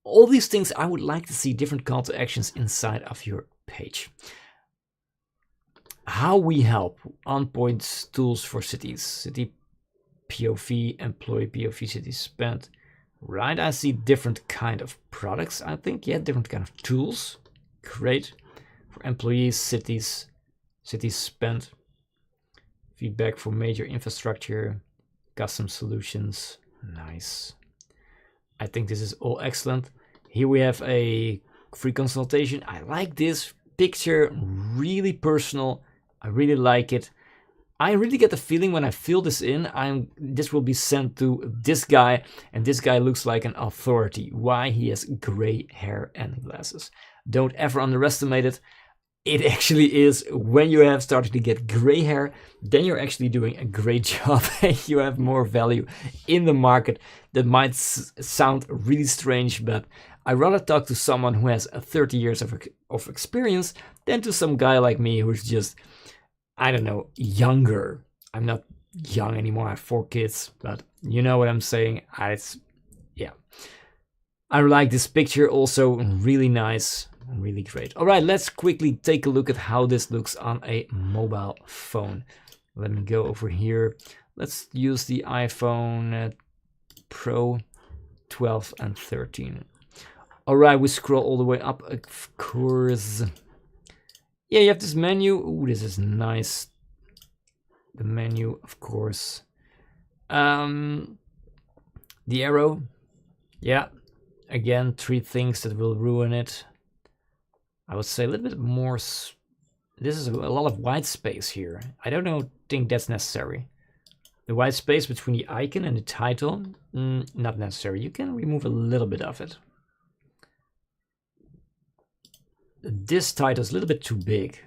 All these things, I would like to see different call to actions inside of your page. How we help. Onpointe tools for cities. City POV, employee POV, city spend. Right, I see different kind of products, I think. Yeah, different kind of tools. Great. For employees, cities spend. Feedback for major infrastructure. Custom solutions. Nice. I think this is all excellent. Here we have a free consultation. I like this picture, really personal. I really like it. I really get the feeling when I fill this in, this will be sent to this guy, and this guy looks like an authority. Why? He has gray hair and glasses. Don't ever underestimate it. It actually is. When you have started to get gray hair, then you're actually doing a great job and you have more value in the market. That might sound really strange, but I'd rather talk to someone who has 30 years of experience than to some guy like me who's just, I don't know, younger. I'm not young anymore. I have 4 kids, but you know what I'm saying. Yeah. I like this picture also, really nice, really great. All right, let's quickly take a look at how this looks on a mobile phone. Let me go over here. Let's use the iPhone Pro 12 and 13. All right, we scroll all the way up, of course. Yeah, you have this menu. Ooh, this is nice. The menu, of course. The arrow. Yeah. Again, 3 things that will ruin it. I would say a little bit more. This is a lot of white space here. I don't think that's necessary. The white space between the icon and the title, not necessary. You can remove a little bit of it. This title is a little bit too big.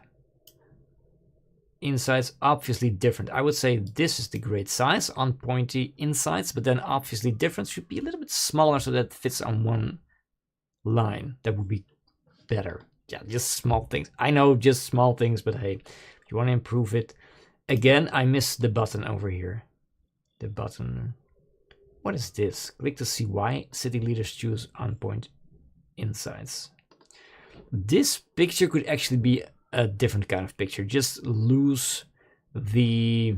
Insights, obviously different. I would say this is the great size, Onpointe-Insights, but then obviously different should be a little bit smaller so that it fits on one line. That would be better. Yeah, just small things. I know, just small things, but hey, if you want to improve it. Again, I missed the button over here. The button. What is this? Click to see why city leaders choose Onpointe-Insights. This picture could actually be a different kind of picture. Just lose the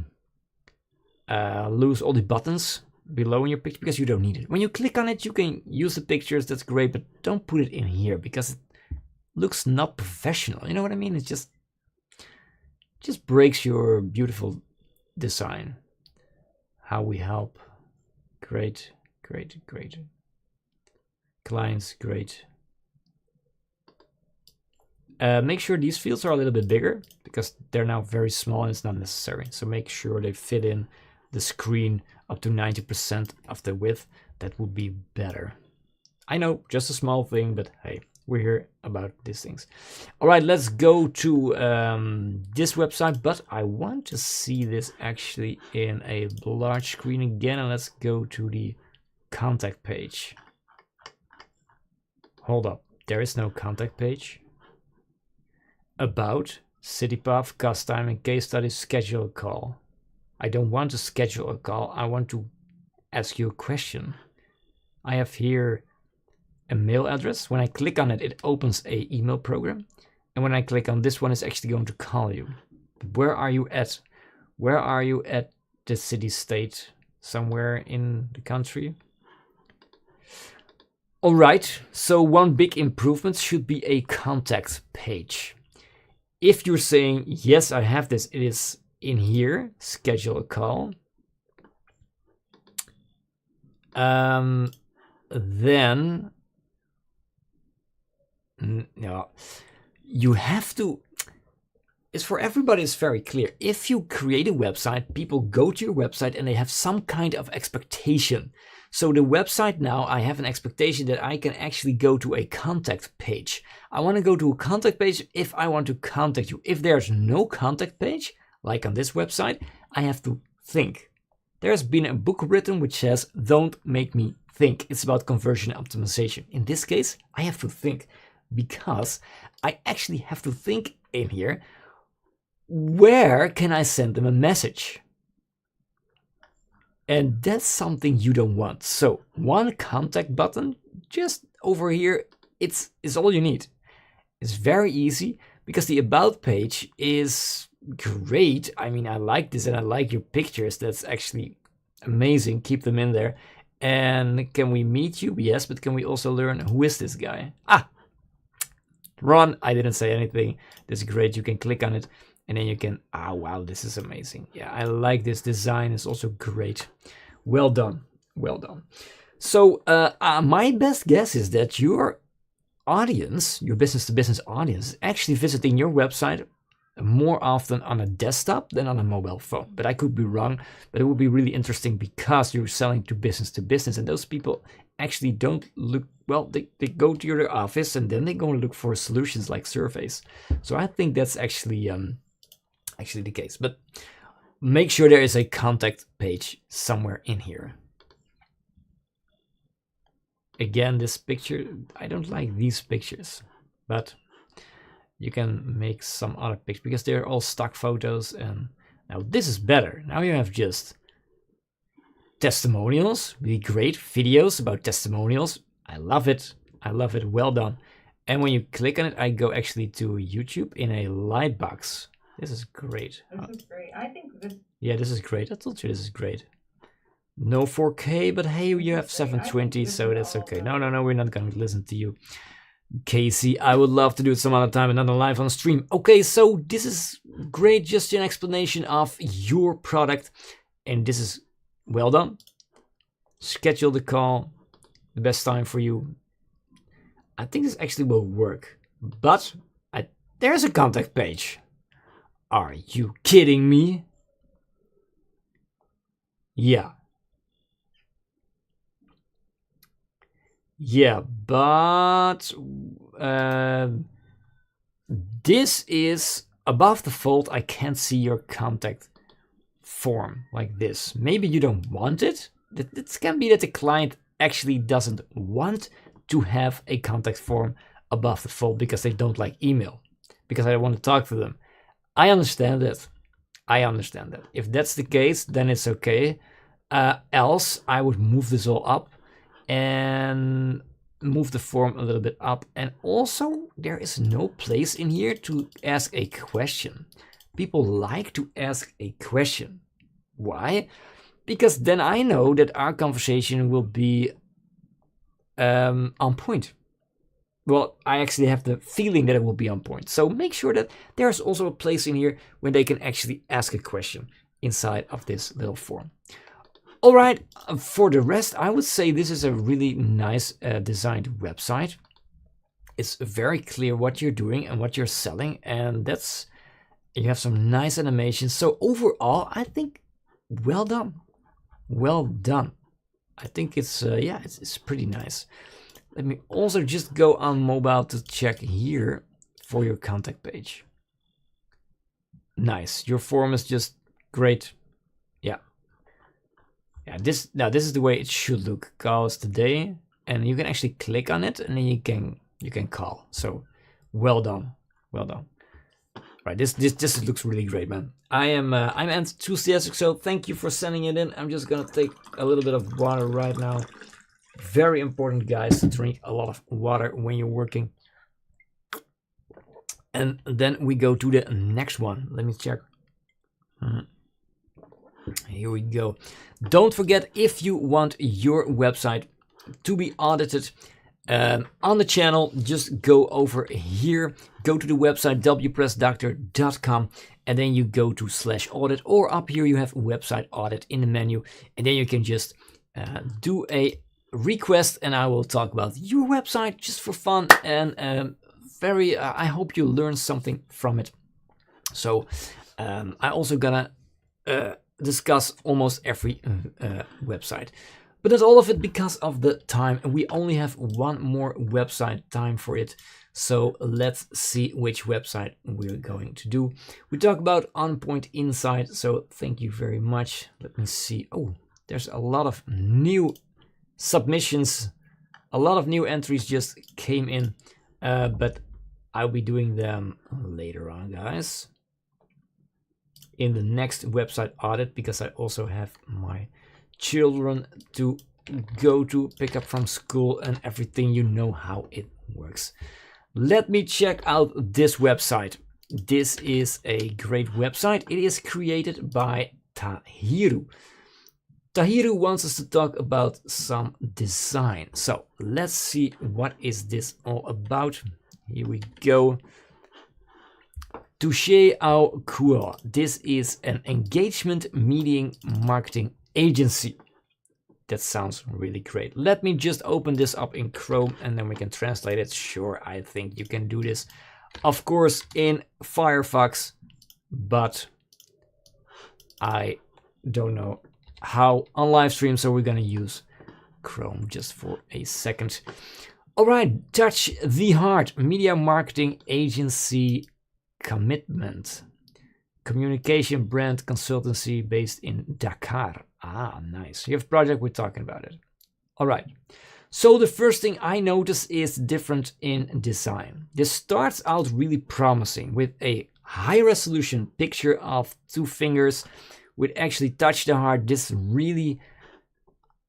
lose all the buttons below in your picture because you don't need it. When you click on it, you can use the pictures. That's great, but don't put it in here because it looks not professional. You know what I mean? It just breaks your beautiful design. How we help. Great, great, great. Clients, great. Make sure these fields are a little bit bigger because they're now very small and it's not necessary. So make sure they fit in the screen up to 90% of the width. That would be better. I know, just a small thing, but hey, we're here about these things. All right, let's go to this website, but I want to see this actually in a large screen again. And let's go to the contact page. Hold up, there is no contact page. About, city path, cost time, and case study, schedule a call. I don't want to schedule a call. I want to ask you a question. I have here a mail address. When I click on it, it opens a email program. And when I click on this one, it's actually going to call you. But where are you at? Where are you at the city state? Somewhere in the country? All right, so one big improvement should be a contact page. If you're saying, yes, I have this, it is in here, schedule a call. Then, no, you have to, it's for everybody, it's very clear. If you create a website, people go to your website and they have some kind of expectation. So the website now, I have an expectation that I can actually go to a contact page. I want to go to a contact page if I want to contact you. If there's no contact page, like on this website, I have to think. There's been a book written which says, don't make me think. It's about conversion optimization. In this case, I have to think because I actually have to think in here, where can I send them a message? And that's something you don't want. So one contact button just over here, it's all you need. It's very easy because the about page is great. I mean, I like this and I like your pictures. That's actually amazing. Keep them in there. And can we meet you? Yes, but can we also learn who is this guy? Ah, Ron, I didn't say anything. This is great. You can click on it. And then you can, wow, this is amazing. Yeah, I like this design. It's also great. Well done. Well done. So my best guess is that your audience, your business-to-business audience, is actually visiting your website more often on a desktop than on a mobile phone. But I could be wrong. But it would be really interesting because you're selling to business, and those people actually don't look, well, they go to your office and then they go and look for solutions like surveys. So I think that's actually the case, but make sure there is a contact page somewhere in here. Again, this picture, I don't like these pictures, but you can make some other pictures because they're all stock photos. And now this is better. Now you have just testimonials, really great videos about testimonials. I love it. I love it. Well done. And when you click on it, I go actually to YouTube in a light box. This is great.
This is great. I think this.
Yeah, this is great. I told you this is great. No 4K, but hey, you have 720, so that's okay. No, we're not going to listen to you. Casey, I would love to do it some other time, another live on stream. Okay, so this is great, just an explanation of your product, and this is well done. Schedule the call, the best time for you. I think this actually will work, but there's a contact page. Are you kidding me? Yeah. Yeah, but this is above the fold. I can't see your contact form like this. Maybe you don't want it. It can be that the client actually doesn't want to have a contact form above the fold because they don't like email, because I don't want to talk to them. I understand that. If that's the case, then it's okay. Else, I would move this all up and move the form a little bit up. And also, there is no place in here to ask a question. People like to ask a question. Why? Because then I know that our conversation will be on point. Well, I actually have the feeling that it will be on point. So make sure that there's also a place in here where they can actually ask a question inside of this little form. All right, for the rest, I would say this is a really nice designed website. It's very clear what you're doing and what you're selling, and you have some nice animations. So overall, I think well done. Well done. I think it's pretty nice. Let me also just go on mobile to check here for your contact page. Nice. Your form is just great. Yeah, this is the way it should look. Calls today, and you can actually click on it, and then you can call. So, well done. Right, this looks really great, man. I'm enthusiastic, so thank you for sending it in. I'm just gonna take a little bit of water right now. Very important, guys, to drink a lot of water when you're working. And then we go to the next one. Let me check. Here we go. Don't forget, if you want your website to be audited on the channel, just go over here, go to the website wpressdoctor.com, and then you go to /audit, or up here you have website audit in the menu, and then you can just do a request, and I will talk about your website just for fun, and I hope you learn something from it. So I also gonna discuss almost every website, but that's all of it because of the time, and we only have one more website time for it. So let's see which website we're going to do. We talk about Onpointe-Insights, so thank you very much. Let me see. Oh, there's a lot of new submissions, a lot of new entries just came in, but I'll be doing them later on, guys, in the next website audit, because I also have my children to go to pick up from school and everything. You know how it works. Let me check out this website. This is a great website. It is created by Tahiru. Tahiru wants us to talk about some design. So let's see, what is this all about? Here we go. TifaTravels Cool. This is an engagement meeting marketing agency. That sounds really great. Let me just open this up in Chrome and then we can translate it. Sure, I think you can do this, of course, in Firefox, but I don't know how on live stream, so we're gonna use Chrome just for a second. All right, Touch the Heart, media marketing agency commitment, communication brand consultancy based in Dakar. Ah, nice. You have a project, we're talking about it. All right. So the first thing I notice is different in design. This starts out really promising with a high resolution picture of two fingers with actually Touch the Heart. This really,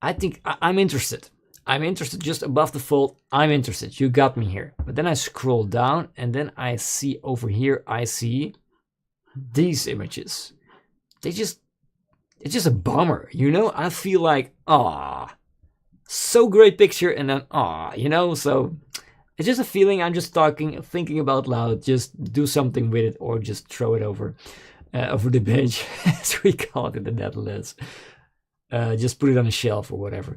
I think I'm interested. I'm interested just above the fold. I'm interested. You got me here. But then I scroll down and then I see over here, I see these images. It's just a bummer, you know? I feel like, ah, so great picture, and then ah, you know? So it's just a feeling. I'm just thinking about loud. Just do something with it, or just throw it over the bench, as we call it in the Netherlands. Just put it on a shelf or whatever.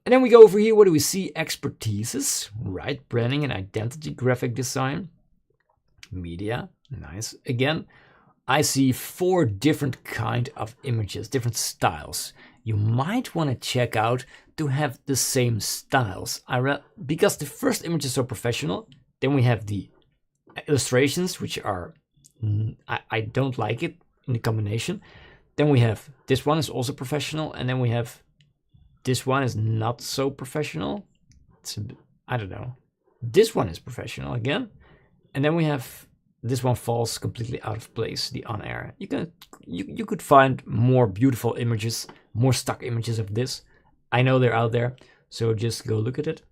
And then we go over here. What do we see? Expertises, right? Branding and identity, graphic design, media. Nice. Again, I see 4 different kind of images, different styles. You might want to check out to have the same styles. Because the first images are so professional. Then we have the illustrations, which are, I don't like it in the combination. Then we have, this one is also professional. And then we have, this one is not so professional. I don't know. This one is professional again. And then we have, this one falls completely out of place, the on-air. You could find more beautiful images, more stock images of this. I know they're out there, so just go look at it.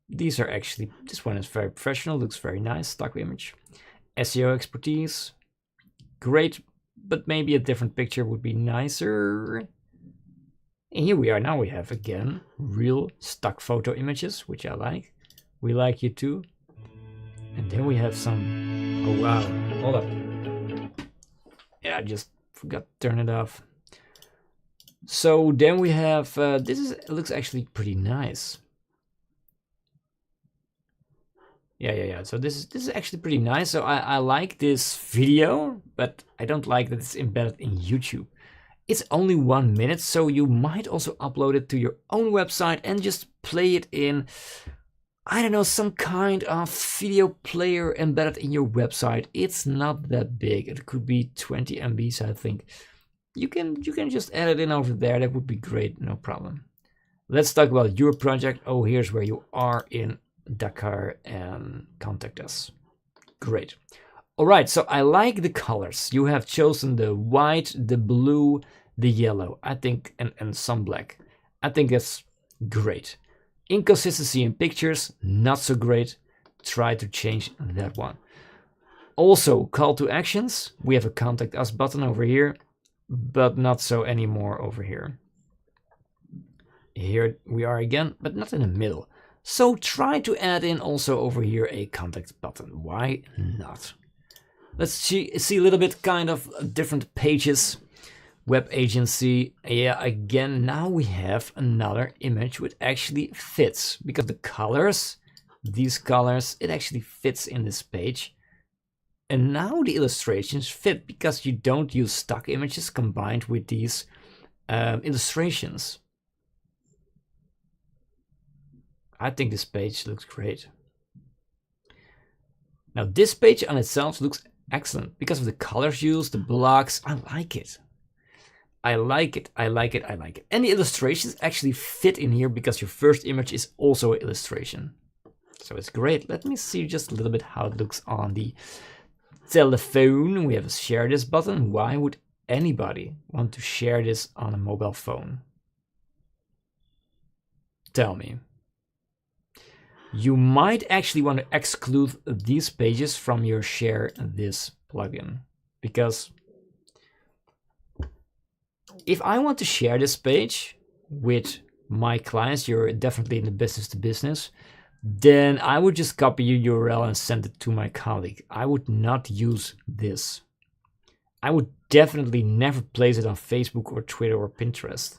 These are actually, this one is very professional, looks very nice, stock image. SEO expertise, great, but maybe a different picture would be nicer. And here we are, now we have again, real stock photo images, which I like. We like you too. And then we have some, oh wow, hold up. Yeah, I just forgot to turn it off. So then we have, it looks actually pretty nice. Yeah. So this is actually pretty nice. So I like this video, but I don't like that it's embedded in YouTube. It's only 1 minute, so you might also upload it to your own website and just play it in, I don't know, some kind of video player embedded in your website. It's not that big. It could be 20 MBs, I think. You can just add it in over there. That would be great, no problem. Let's talk about your project. Oh, here's where you are in Dakar, and contact us. Great. All right, so I like the colors. You have chosen the white, the blue, the yellow, I think, and some black. I think that's great. Inconsistency in pictures, not so great. Try to change that one. Also, call to actions. We have a contact us button over here, but not so anymore over here. Here we are again, but not in the middle. So try to add in also over here a contact button. Why not? Let's see a little bit kind of different pages. Web agency. Yeah, again, now we have another image which actually fits, because the colors, these colors, it actually fits in this page. And now the illustrations fit because you don't use stock images combined with these illustrations. I think this page looks great. Now this page on itself looks excellent because of the colors used, the blocks. I like it. I like it. And the illustrations actually fit in here because your first image is also an illustration. So it's great. Let me see just a little bit how it looks on the telephone. We have a share this button. Why would anybody want to share this on a mobile phone? Tell me. You might actually want to exclude these pages from your share this plugin, because if I want to share this page with my clients, you're definitely in the business to business, then I would just copy your URL and send it to my colleague. I would not use this. I would definitely never place it on Facebook or Twitter or Pinterest.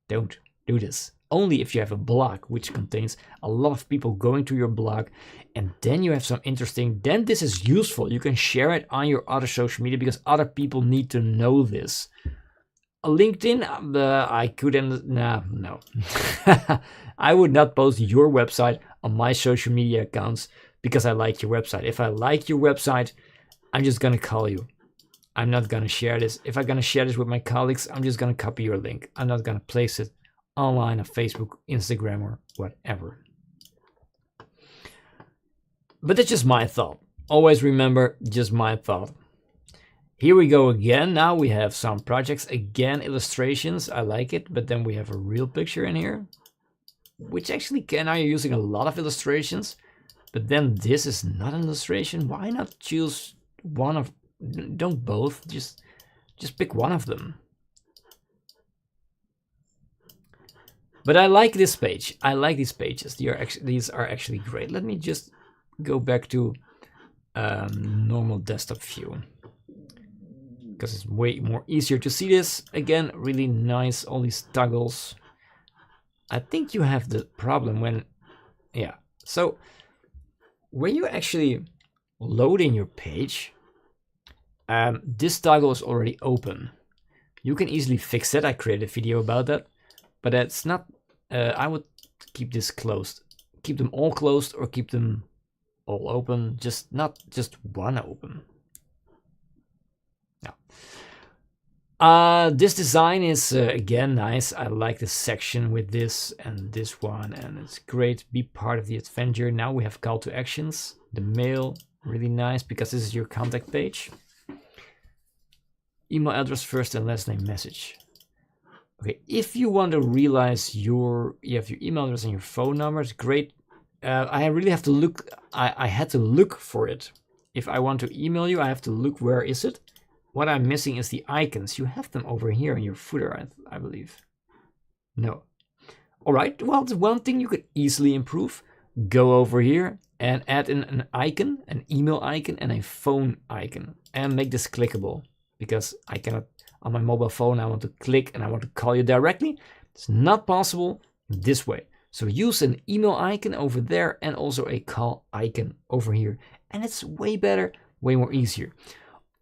Don't do this. Only if you have a blog which contains a lot of people going to your blog, and then you have some interesting, then this is useful. You can share it on your other social media because other people need to know this. A LinkedIn, I couldn't, no. I would not post your website on my social media accounts because I like your website. If I like your website, I'm just gonna call you. I'm not gonna share this. If I'm gonna share this with my colleagues, I'm just gonna copy your link. I'm not gonna place it online on Facebook, Instagram, or whatever. But that's just my thought. Always remember, just my thought. Here we go again. Now we have some projects, again, illustrations. I like it, but then we have a real picture in here, which actually now you're using a lot of illustrations, but then this is not an illustration. Why not choose one of, don't both, just pick one of them. But I like this page. I like these pages. These are actually great. Let me just go back to normal desktop view, because it's way more easier to see this. Again, really nice, all these toggles. I think you have the problem when, yeah. So when you actually load in your page, this toggle is already open. You can easily fix it. I created a video about that, but that's not, I would keep this closed. Keep them all closed or keep them all open, not just one open. This design is again nice. I like the section with this and this one, and it's great. Be part of the adventure. Now we have call to actions. The mail, really nice because this is your contact page. Email address, first and last name, message. Okay, if you want to realize you have your email address and your phone number, it's great. I really have to look. I had to look for it. If I want to email you, I have to look where is it. What I'm missing is the icons. You have them over here in your footer, I believe. No. All right, well, it's one thing you could easily improve. Go over here and add in an icon, an email icon and a phone icon. And make this clickable. Because I cannot, on my mobile phone, I want to click and I want to call you directly. It's not possible this way. So use an email icon over there and also a call icon over here. And it's way better, way more easier.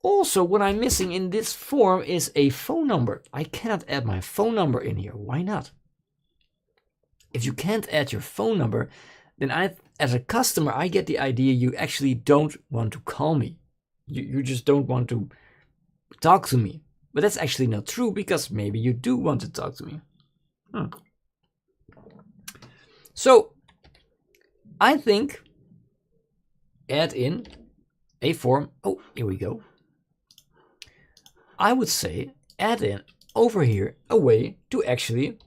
Also, what I'm missing in this form is a phone number. I cannot add my phone number in here. Why not? If you can't add your phone number, then as a customer, I get the idea you actually don't want to call me. You just don't want to talk to me. But that's actually not true, because maybe you do want to talk to me. So, I think add in a form. Oh, here we go. I would say add in over here a way to actually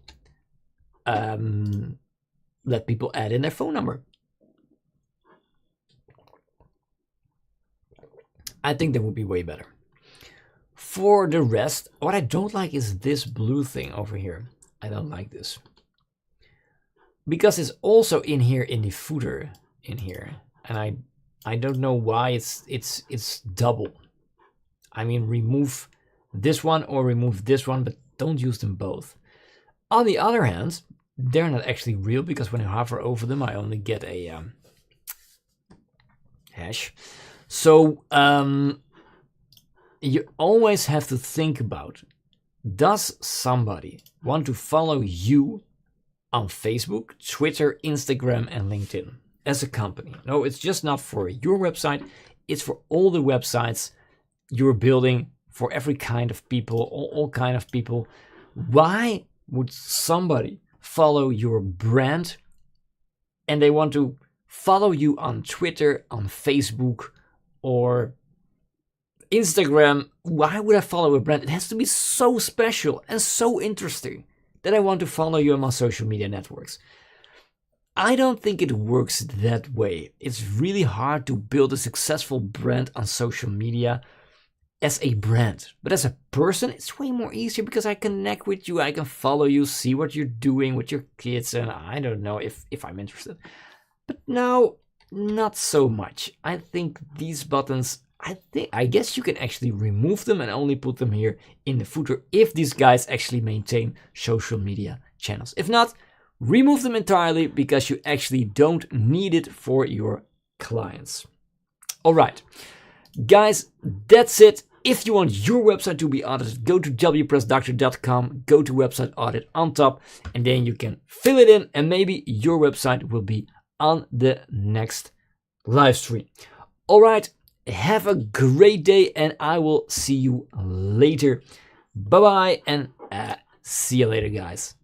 let people add in their phone number. I think that would be way better. For the rest, what I don't like is this blue thing over here. I don't like this. Because it's also in here in the footer in here. And I don't know why it's double. I mean, remove this one or remove this one, but don't use them both. On the other hand, they're not actually real, because when I hover over them, I only get a hash. So you always have to think about, does somebody want to follow you on Facebook, Twitter, Instagram, and LinkedIn as a company? No, it's just not for your website. It's for all the websites you're building, for every kind of people, all kind of people. Why would somebody follow your brand and they want to follow you on Twitter, on Facebook, or Instagram? Why would I follow a brand? It has to be so special and so interesting that I want to follow you on my social media networks. I don't think it works that way. It's really hard to build a successful brand on social media as a brand. But as a person, it's way more easier, because I connect with you, I can follow you, see what you're doing with your kids, and I don't know if I'm interested. But now, not so much. I think these buttons, I guess you can actually remove them and only put them here in the footer if these guys actually maintain social media channels. If not, remove them entirely, because you actually don't need it for your clients. All right, guys, that's it. If you want your website to be audited, go to wpressdoctor.com, go to website audit on top, and then you can fill it in, and maybe your website will be on the next live stream. All right, have a great day, and I will see you later. Bye-bye, and see you later, guys.